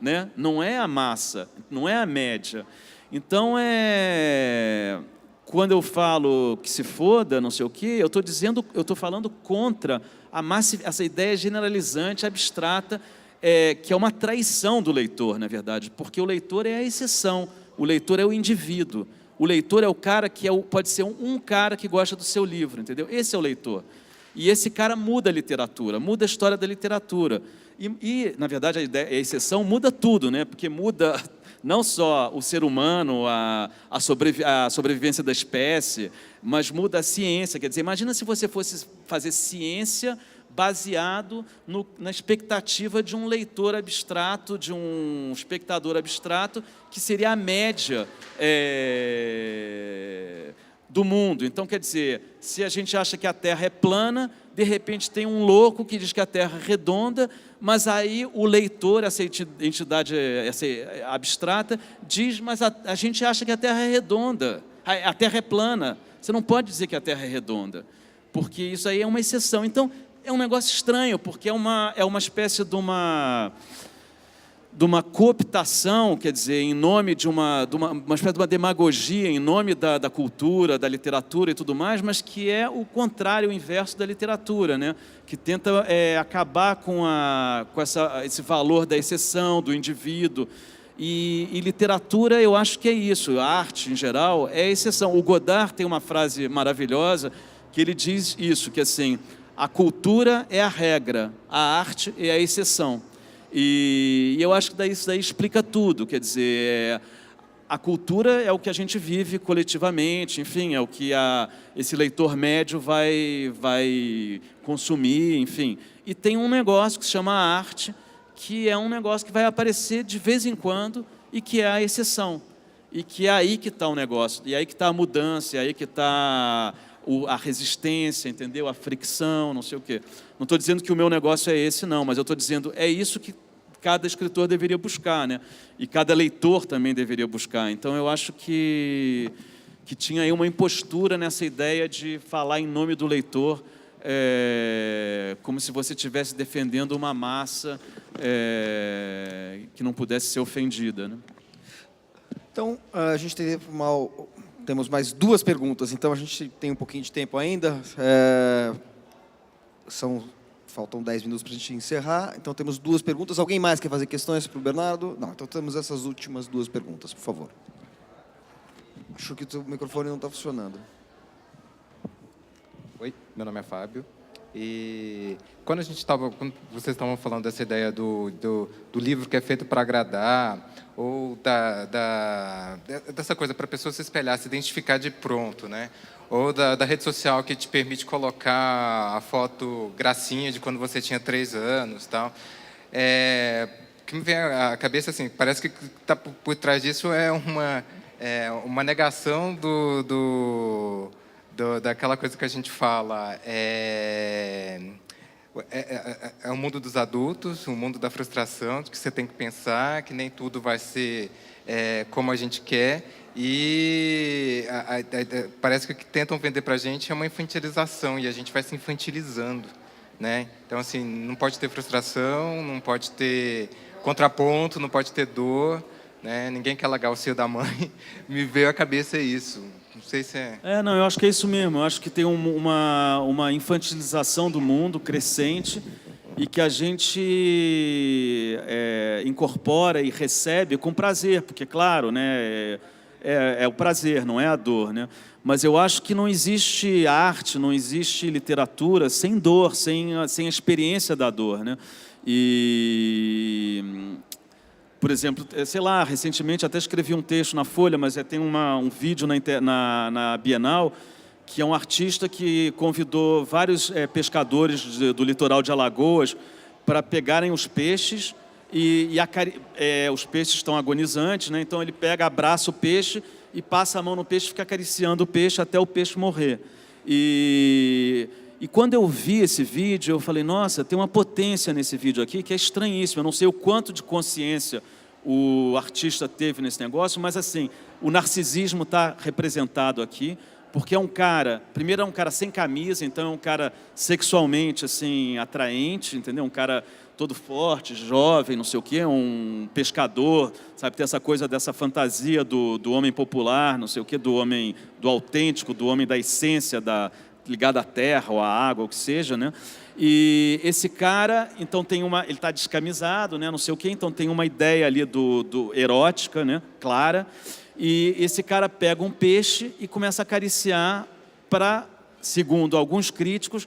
D: né? Não é a massa, não é a média. Então, quando eu falo que se foda, não sei o quê, eu estou falando contra essa ideia generalizante, abstrata, que é uma traição do leitor, na verdade, porque o leitor é a exceção, o leitor é o indivíduo, o leitor é o cara que pode ser um cara que gosta do seu livro, entendeu? Esse é o leitor. E esse cara muda a literatura, muda a história da literatura. E na verdade, a exceção muda tudo, né? Porque muda não só o ser humano, a sobrevivência da espécie, mas muda a ciência. Quer dizer, imagina se você fosse fazer ciência baseado na expectativa de um leitor abstrato, de um espectador abstrato, que seria a média do mundo. Então, quer dizer, se a gente acha que a Terra é plana, de repente tem um louco que diz que a Terra é redonda, mas aí o leitor, essa entidade essa abstrata, diz, mas a gente acha que a Terra é redonda, a Terra é plana. Você não pode dizer que a Terra é redonda, porque isso aí é uma exceção. Então, é um negócio estranho, porque é uma espécie de uma cooptação, quer dizer, em nome de uma espécie de uma demagogia, em nome da cultura, da literatura e tudo mais, mas que é o contrário, o inverso da literatura, né? Que tenta acabar com esse valor da exceção, do indivíduo. E literatura, eu acho que é isso, a arte, em geral, é a exceção. O Godard tem uma frase maravilhosa que ele diz isso, que assim, a cultura é a regra, a arte é a exceção. E eu acho que isso daí explica tudo, quer dizer, a cultura é o que a gente vive coletivamente, enfim, é o que esse leitor médio vai consumir, enfim. E tem um negócio que se chama arte, que é um negócio que vai aparecer de vez em quando e que é a exceção. E que é aí que está o negócio, e aí que está a mudança, e aí que está a resistência, entendeu? A fricção, não sei o quê. Não estou dizendo que o meu negócio é esse, não, mas eu estou dizendo é isso que cada escritor deveria buscar, né? E cada leitor também deveria buscar. Então, eu acho que tinha aí uma impostura nessa ideia de falar em nome do leitor, como se você estivesse defendendo uma massa que não pudesse ser ofendida, né?
A: Então, a gente temos mais 2 perguntas, então a gente tem um pouquinho de tempo ainda. Faltam 10 minutos para a gente encerrar, então temos 2 perguntas. Alguém mais quer fazer questões para o Bernardo? Não, então temos essas últimas 2 perguntas, por favor. Acho que o teu microfone não está funcionando.
F: Oi, meu nome é Fábio. E quando vocês estavam falando dessa ideia do livro que é feito para agradar, ou dessa coisa para a pessoa se espelhar, se identificar de pronto, né? Ou da rede social que te permite colocar a foto gracinha de quando você tinha 3 anos, tal. O que me vem à cabeça, assim, parece que tá por trás disso é uma negação daquela coisa que a gente fala, é o mundo dos adultos, o mundo da frustração, de que você tem que pensar, que nem tudo vai ser como a gente quer, e parece que o que tentam vender para a gente é uma infantilização, e a gente vai se infantilizando, né? Então, assim, não pode ter frustração, não pode ter contraponto, não pode ter dor, né? Ninguém quer largar o seio da mãe. Me veio à cabeça isso. Não sei se é...
D: Não, eu acho que é isso mesmo. Eu acho que tem uma infantilização do mundo crescente e que a gente incorpora e recebe com prazer, porque, claro, né, é o prazer, não é a dor, né? Mas eu acho que não existe arte, não existe literatura sem dor, sem a experiência da dor, né? E... Por exemplo, sei lá, recentemente até escrevi um texto na Folha, mas tem um vídeo na Bienal, que é um artista que convidou vários pescadores do litoral de Alagoas para pegarem os peixes, os peixes estão agonizantes, né? Então ele abraça o peixe e passa a mão no peixe e fica acariciando o peixe até o peixe morrer. E quando eu vi esse vídeo, eu falei, nossa, tem uma potência nesse vídeo aqui que é estranhíssima. Eu não sei o quanto de consciência o artista teve nesse negócio, mas assim, o narcisismo está representado aqui, porque primeiro é um cara sem camisa, então é um cara sexualmente assim, atraente, entendeu? Um cara todo forte, jovem, não sei o quê, um pescador, sabe? Tem essa coisa dessa fantasia do homem popular, não sei o quê, do homem do autêntico, do homem da essência, ligado à terra ou à água, o que seja, né? E esse cara, então ele está descamisado, né? Não sei o quê, então tem uma ideia ali do erótica, né? Clara. E esse cara pega um peixe e começa a acariciar para, segundo alguns críticos,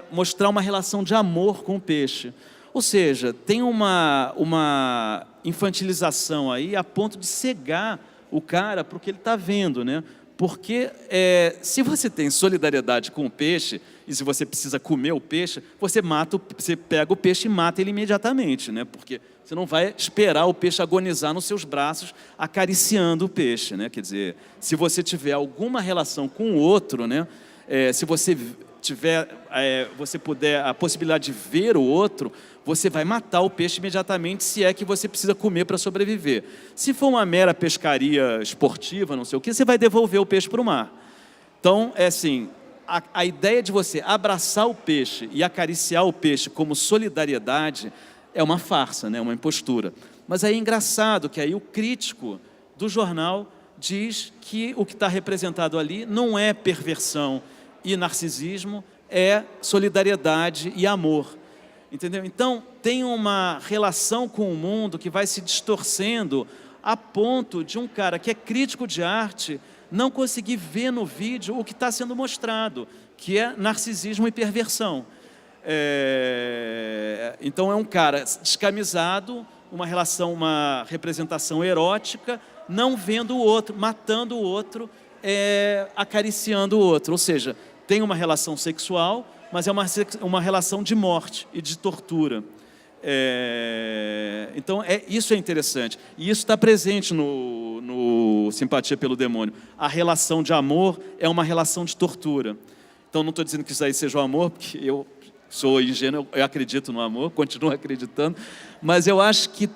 D: mostrar uma relação de amor com o peixe. Ou seja, tem uma infantilização aí a ponto de cegar o cara para o que ele está vendo, né? Porque se você tem solidariedade com o peixe, e se você precisa comer o peixe, você pega o peixe e mata ele imediatamente, né? Porque você não vai esperar o peixe agonizar nos seus braços, acariciando o peixe, né? Quer dizer, se você tiver alguma relação com o outro, né? Se você você puder a possibilidade de ver o outro, você vai matar o peixe imediatamente, se é que você precisa comer para sobreviver. Se for uma mera pescaria esportiva, não sei o que, você vai devolver o peixe para o mar. Então, assim, a ideia de você abraçar o peixe e acariciar o peixe como solidariedade é uma farsa, né? Uma impostura. Mas aí é engraçado que aí o crítico do jornal diz que o que está representado ali não é perversão e narcisismo, é solidariedade e amor. Entendeu? Então, tem uma relação com o mundo que vai se distorcendo a ponto de um cara que é crítico de arte não conseguir ver no vídeo o que está sendo mostrado, que é narcisismo e perversão. Então, é um cara descamisado, uma relação, uma representação erótica, não vendo o outro, matando o outro, acariciando o outro. Ou seja, tem uma relação sexual, mas é uma relação de morte e de tortura. Então, isso é interessante. E isso está presente no Simpatia pelo Demônio. A relação de amor é uma relação de tortura. Então, não estou dizendo que isso aí seja o amor, porque eu sou ingênuo, eu acredito no amor, continuo acreditando, mas eu acho que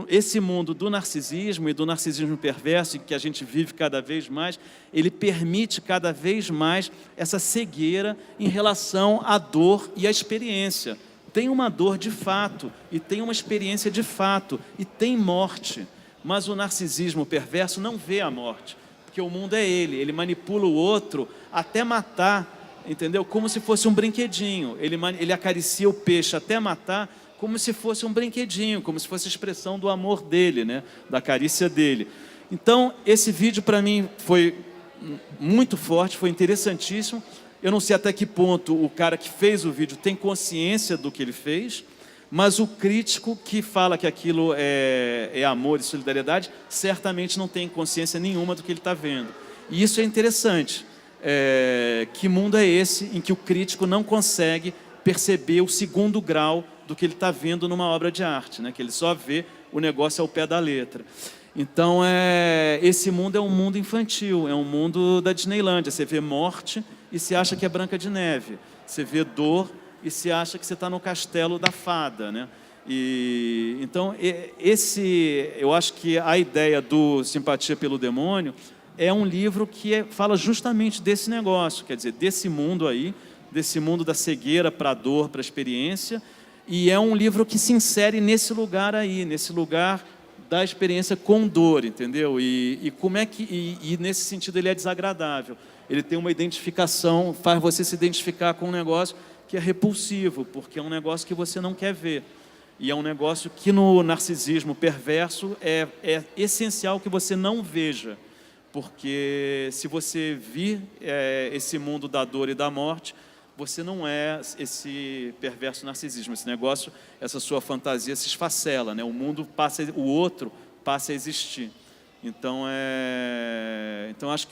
D: esse mundo do narcisismo e do narcisismo perverso, que a gente vive cada vez mais, ele permite cada vez mais essa cegueira em relação à dor e à experiência. Tem uma dor de fato, e tem uma experiência de fato, e tem morte, mas o narcisismo perverso não vê a morte, porque o mundo é ele manipula o outro até matar, entendeu? Como se fosse um brinquedinho. Ele acaricia o peixe até matar, como se fosse um brinquedinho, como se fosse a expressão do amor dele, né? Da carícia dele. Então, esse vídeo para mim foi muito forte, foi interessantíssimo. Eu não sei até que ponto o cara que fez o vídeo tem consciência do que ele fez, mas o crítico que fala que aquilo é amor e solidariedade, certamente não tem consciência nenhuma do que ele está vendo. E isso é interessante. Que mundo é esse em que o crítico não consegue perceber o segundo grau do que ele está vendo numa obra de arte, né? Que ele só vê o negócio ao pé da letra. Então, esse mundo é um mundo infantil, é um mundo da Disneylândia. Você vê morte e se acha que é Branca de Neve. Você vê dor e se acha que você está no castelo da fada, né? Então, eu acho que a ideia do Simpatia pelo Demônio é um livro que fala justamente desse negócio, quer dizer, desse mundo aí, desse mundo da cegueira para a dor, para a experiência, e é um livro que se insere nesse lugar aí, nesse lugar da experiência com dor, entendeu? E como é que e nesse sentido ele é desagradável. Ele tem uma identificação, faz você se identificar com um negócio que é repulsivo, porque é um negócio que você não quer ver. E é um negócio que no narcisismo perverso é essencial que você não veja. Porque se você vir esse mundo da dor e da morte, você não é esse perverso narcisismo. Esse negócio, essa sua fantasia se esfacela, né? O outro passa a existir. Então, acho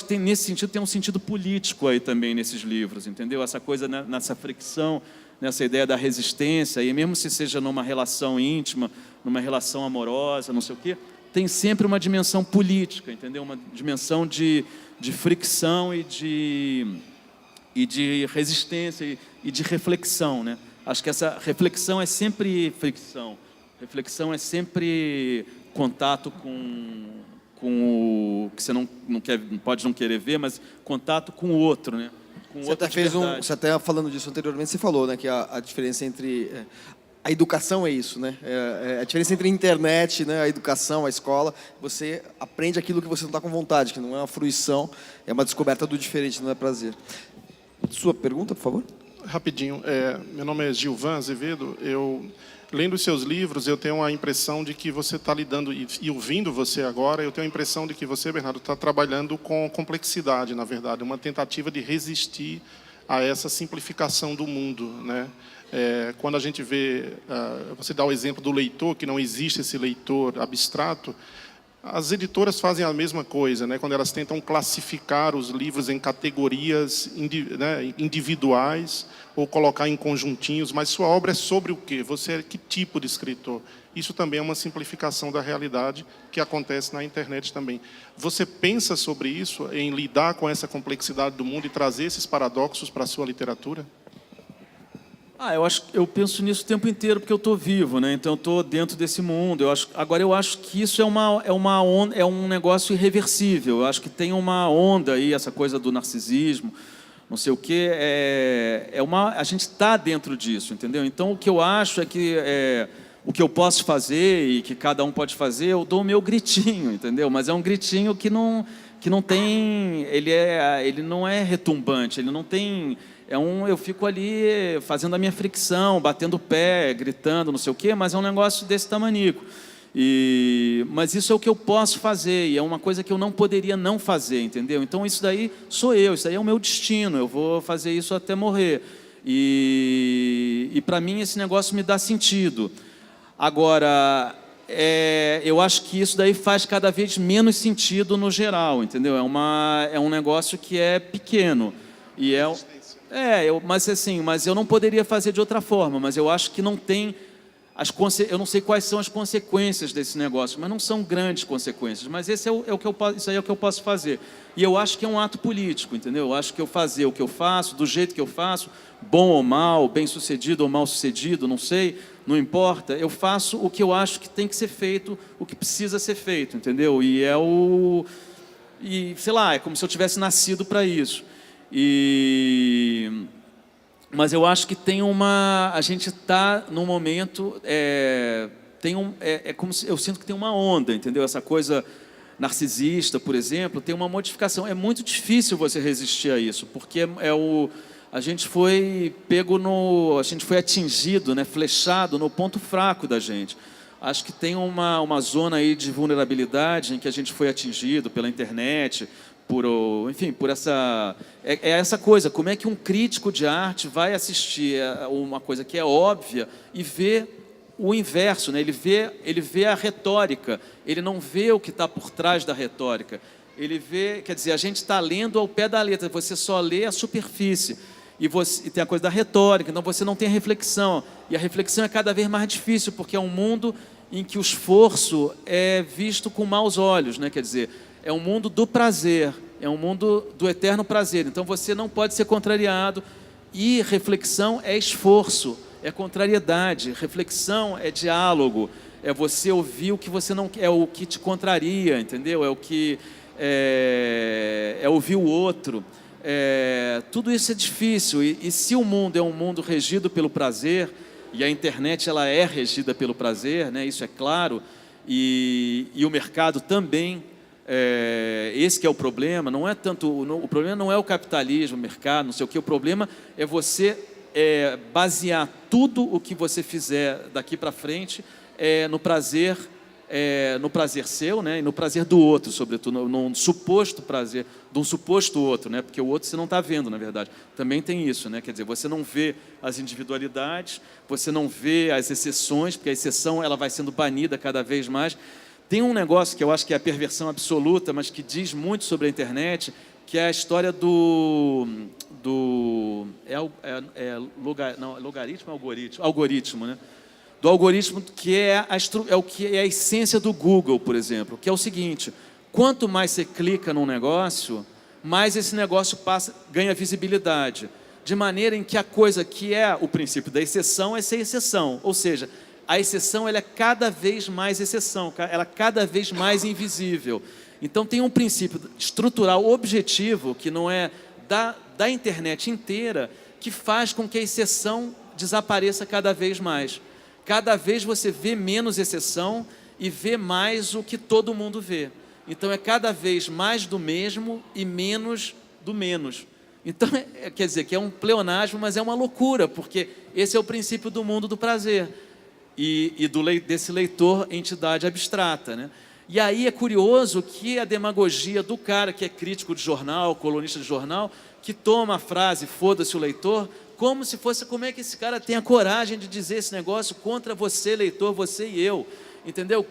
D: que nesse sentido tem um sentido político aí também nesses livros, entendeu? Essa coisa, né, nessa fricção, nessa ideia da resistência, e mesmo se seja numa relação íntima, numa relação amorosa, não sei o quê, tem sempre uma dimensão política, entendeu? Uma dimensão de fricção e de resistência e de reflexão, né? Acho que essa reflexão é sempre fricção. Reflexão é sempre contato com o que você não pode não querer ver, mas contato com o outro, né?
A: Você até falando disso anteriormente, você falou, né, que a diferença entre a educação é isso, né? A diferença entre a internet, né, a educação, a escola, você aprende aquilo que você não está com vontade, que não é uma fruição, é uma descoberta do diferente, não é prazer. Sua pergunta, por favor?
G: Rapidinho. Meu nome é Gilvan Azevedo. Lendo os seus livros, eu tenho a impressão de que você está lidando, e ouvindo você agora, eu tenho a impressão de que você, Bernardo, está trabalhando com complexidade, na verdade, uma tentativa de resistir a essa simplificação do mundo, né? Quando a gente vê, você dá o exemplo do leitor, que não existe esse leitor abstrato, as editoras fazem a mesma coisa, né? Quando elas tentam classificar os livros em categorias individuais ou colocar em conjuntinhos, mas sua obra é sobre o quê? Você é que tipo de escritor? Isso também é uma simplificação da realidade que acontece na internet também. Você pensa sobre isso, em lidar com essa complexidade do mundo e trazer esses paradoxos para a sua literatura?
D: Eu penso nisso o tempo inteiro porque eu estou vivo, né? Então eu estou dentro desse mundo. Agora eu acho que isso é uma onda, é um negócio irreversível. Eu acho que tem uma onda aí, essa coisa do narcisismo, não sei o quê. A gente está dentro disso, entendeu? Então o que eu acho é que o que eu posso fazer e que cada um pode fazer, eu dou o meu gritinho, entendeu? Mas é um gritinho que não tem, ele não é retumbante, ele não tem. Eu fico ali fazendo a minha fricção, batendo o pé, gritando, não sei o quê, mas é um negócio desse tamanico. Mas isso é o que eu posso fazer, e é uma coisa que eu não poderia não fazer, entendeu? Então isso daí sou eu, isso daí é o meu destino, eu vou fazer isso até morrer. E para mim esse negócio me dá sentido. Agora, eu acho que isso daí faz cada vez menos sentido no geral, entendeu? É um negócio que é pequeno. E mas eu não poderia fazer de outra forma, mas eu acho que não tem eu não sei quais são as consequências desse negócio, mas não são grandes consequências, mas isso aí é o que eu posso fazer. E eu acho que é um ato político, entendeu? Eu acho que eu fazer o que eu faço, do jeito que eu faço, bom ou mal, bem-sucedido ou mal-sucedido, não sei, não importa, eu faço o que eu acho que tem que ser feito, o que precisa ser feito, entendeu? Sei lá, é como se eu tivesse nascido para isso. Mas eu acho que a gente está num momento, como se eu sinto que tem uma onda, entendeu? Essa coisa narcisista, por exemplo, tem uma modificação. É muito difícil você resistir a isso, porque a gente foi atingido, né, flechado no ponto fraco da gente. Acho que tem uma zona aí de vulnerabilidade em que a gente foi atingido pela internet, por essa essa coisa, como é que um crítico de arte vai assistir uma coisa que é óbvia e ver o inverso, né? Ele vê a retórica, ele não vê o que está por trás da retórica, ele vê, quer dizer, a gente está lendo ao pé da letra, você só lê a superfície, e tem a coisa da retórica, então você não tem a reflexão, e a reflexão é cada vez mais difícil, porque é um mundo em que o esforço é visto com maus olhos, né? Quer dizer, é um mundo do prazer, é um mundo do eterno prazer. Então você não pode ser contrariado. E reflexão é esforço, é contrariedade. Reflexão é diálogo, é você ouvir o que você não quer, é o que te contraria, entendeu? É ouvir o outro. Tudo isso é difícil. E se o mundo é um mundo regido pelo prazer, e a internet ela é regida pelo prazer, né? Isso é claro, e o mercado também. Esse que é o problema, não é tanto, o problema não é o capitalismo, o mercado, não sei o que, o problema é você basear tudo o que você fizer daqui para frente no prazer seu, né, e no prazer do outro, sobretudo, num suposto prazer, de um suposto outro, né, porque o outro você não está vendo, na verdade. Também tem isso, né, quer dizer, você não vê as individualidades, você não vê as exceções, porque a exceção ela vai sendo banida cada vez mais. Tem um negócio que eu acho que é a perversão absoluta, mas que diz muito sobre a internet, que é a história logaritmo ou algoritmo? Algoritmo, né? Do algoritmo, que é a essência do Google, por exemplo, que é o seguinte: quanto mais você clica num negócio, mais esse negócio ganha visibilidade, de maneira em que a coisa que é o princípio da exceção é ser exceção, ou seja, a exceção ela é cada vez mais exceção, ela é cada vez mais invisível. Então tem um princípio estrutural objetivo, que não é da internet inteira, que faz com que a exceção desapareça cada vez mais. Cada vez você vê menos exceção e vê mais o que todo mundo vê. Então é cada vez mais do mesmo e menos do menos. Então, quer dizer, que é um pleonasmo, mas é uma loucura, porque esse é o princípio do mundo do prazer. Desse leitor entidade abstrata, né? E aí é curioso que a demagogia do cara que é crítico de jornal, colunista de jornal, que toma a frase "foda-se o leitor", como é que esse cara tem a coragem de dizer esse negócio contra você, leitor, você e eu, entendeu?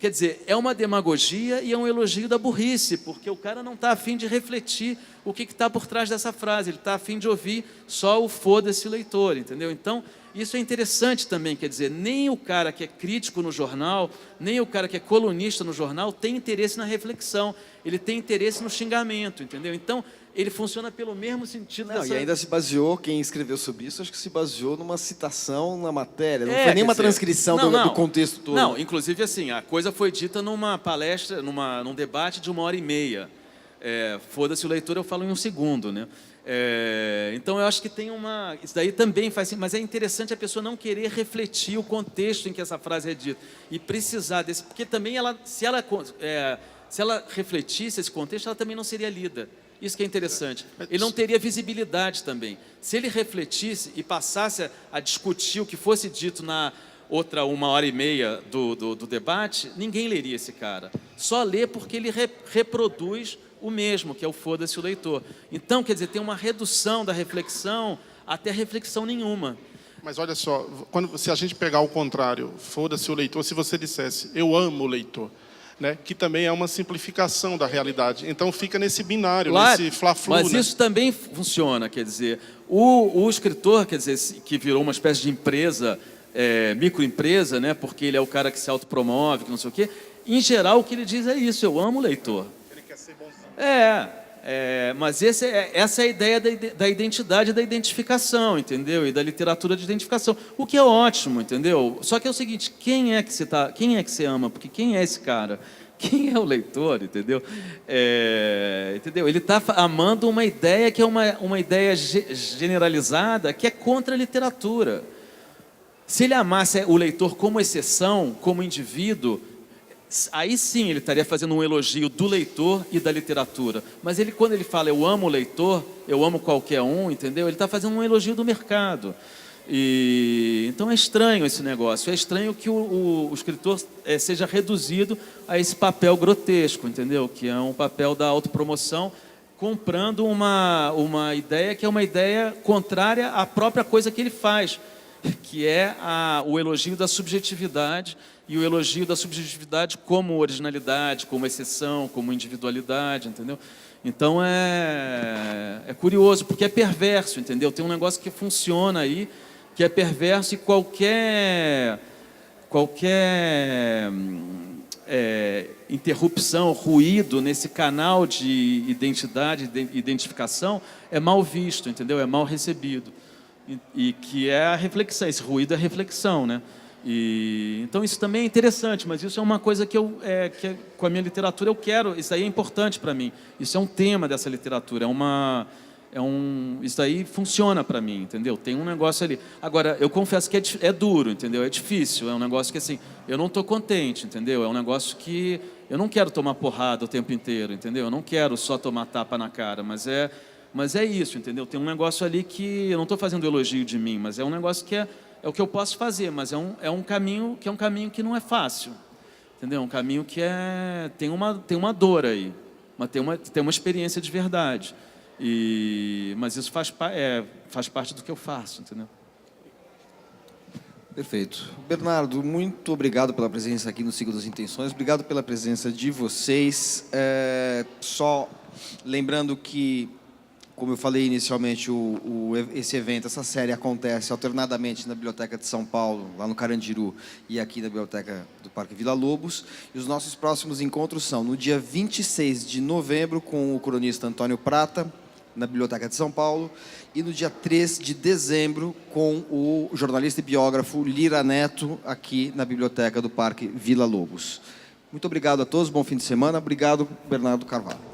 D: Quer dizer, é uma demagogia e é um elogio da burrice, porque o cara não está a fim de refletir o que está por trás dessa frase, ele está a fim de ouvir só o "foda-se o leitor", entendeu? Então, isso é interessante também, quer dizer, nem o cara que é crítico no jornal, nem o cara que é colunista no jornal tem interesse na reflexão, ele tem interesse no xingamento, entendeu? Então, ele funciona pelo mesmo sentido
A: Não, e ainda se baseou, quem escreveu sobre isso, acho que se baseou numa citação na matéria, não foi
D: quer
A: nenhuma
D: dizer,
A: transcrição do contexto todo.
D: Não, inclusive assim, a coisa foi dita numa palestra, num debate de 1h30. Foda-se o leitor, eu falo em 1 segundo, né? Então eu acho que tem isso daí também faz, mas é interessante a pessoa não querer refletir o contexto em que essa frase é dita e precisar desse, porque também se ela refletisse esse contexto, ela também não seria lida. Isso que é interessante. Ele não teria visibilidade também. Se ele refletisse e passasse a discutir o que fosse dito na outra 1h30 do debate, ninguém leria esse cara. Só lê porque ele reproduz o mesmo, que é o foda-se o leitor. Então, quer dizer, tem uma redução da reflexão até reflexão nenhuma.
G: Mas olha só, se a gente pegar o contrário, foda-se o leitor, se você dissesse, eu amo o leitor, né, que também é uma simplificação da realidade. Então fica nesse binário,
D: Claro,
G: nesse fla-flu,
D: mas
G: né?
D: isso também funciona, quer dizer, o escritor, quer dizer, que virou uma espécie de empresa, microempresa, né, porque ele é o cara que se autopromove, que não sei o quê, em geral o que ele diz é isso, eu amo o leitor.
G: Ele quer ser bonzinho.
D: Mas essa é a ideia da identidade e da identificação, entendeu? E da literatura de identificação, o que é ótimo, entendeu? Só que é o seguinte, quem é que você ama? Porque quem é esse cara? Quem é o leitor, entendeu? Entendeu? Ele está amando uma ideia que é uma ideia generalizada que é contra a literatura. Se ele amasse o leitor como exceção, como indivíduo, aí sim ele estaria fazendo um elogio do leitor e da literatura. Mas quando ele fala eu amo o leitor, eu amo qualquer um, entendeu? Ele está fazendo um elogio do mercado. Então é estranho esse negócio. É estranho que o escritor seja reduzido a esse papel grotesco, entendeu? Que é um papel da autopromoção, comprando uma ideia que é uma ideia contrária à própria coisa que ele faz, que é o elogio da subjetividade, e o elogio da subjetividade como originalidade, como exceção, como individualidade, entendeu? Então é curioso, porque é perverso, entendeu? Tem um negócio que funciona aí, que é perverso, e qualquer interrupção, ruído nesse canal de identidade, de identificação, é mal visto, entendeu? É mal recebido. E que é a reflexão, esse ruído é a reflexão, né? Então isso também é interessante, mas isso é uma coisa que com a minha literatura eu quero, isso aí é importante para mim, isso é um tema dessa literatura, isso aí funciona para mim, entendeu? Tem um negócio ali. Agora, eu confesso que é duro, entendeu? É difícil, é um negócio que assim, eu não estou contente, entendeu? É um negócio que eu não quero tomar porrada o tempo inteiro, entendeu? Eu não quero só tomar tapa na cara, mas é isso, entendeu? Tem um negócio ali que eu não estou fazendo elogio de mim, mas é um negócio que é o que eu posso fazer, mas é um caminho que não é fácil, entendeu? É um caminho que tem uma dor aí, mas tem uma experiência de verdade. Mas isso faz parte do que eu faço, entendeu?
A: Perfeito. Bernardo, muito obrigado pela presença aqui no Ciclo das Intenções, obrigado pela presença de vocês. Só lembrando que, como eu falei inicialmente, esse evento, essa série acontece alternadamente na Biblioteca de São Paulo, lá no Carandiru, e aqui na Biblioteca do Parque Vila Lobos. E os nossos próximos encontros são no dia 26 de novembro, com o cronista Antônio Prata, na Biblioteca de São Paulo, e no dia 3 de dezembro, com o jornalista e biógrafo Lira Neto, aqui na Biblioteca do Parque Vila Lobos. Muito obrigado a todos, bom fim de semana. Obrigado, Bernardo Carvalho.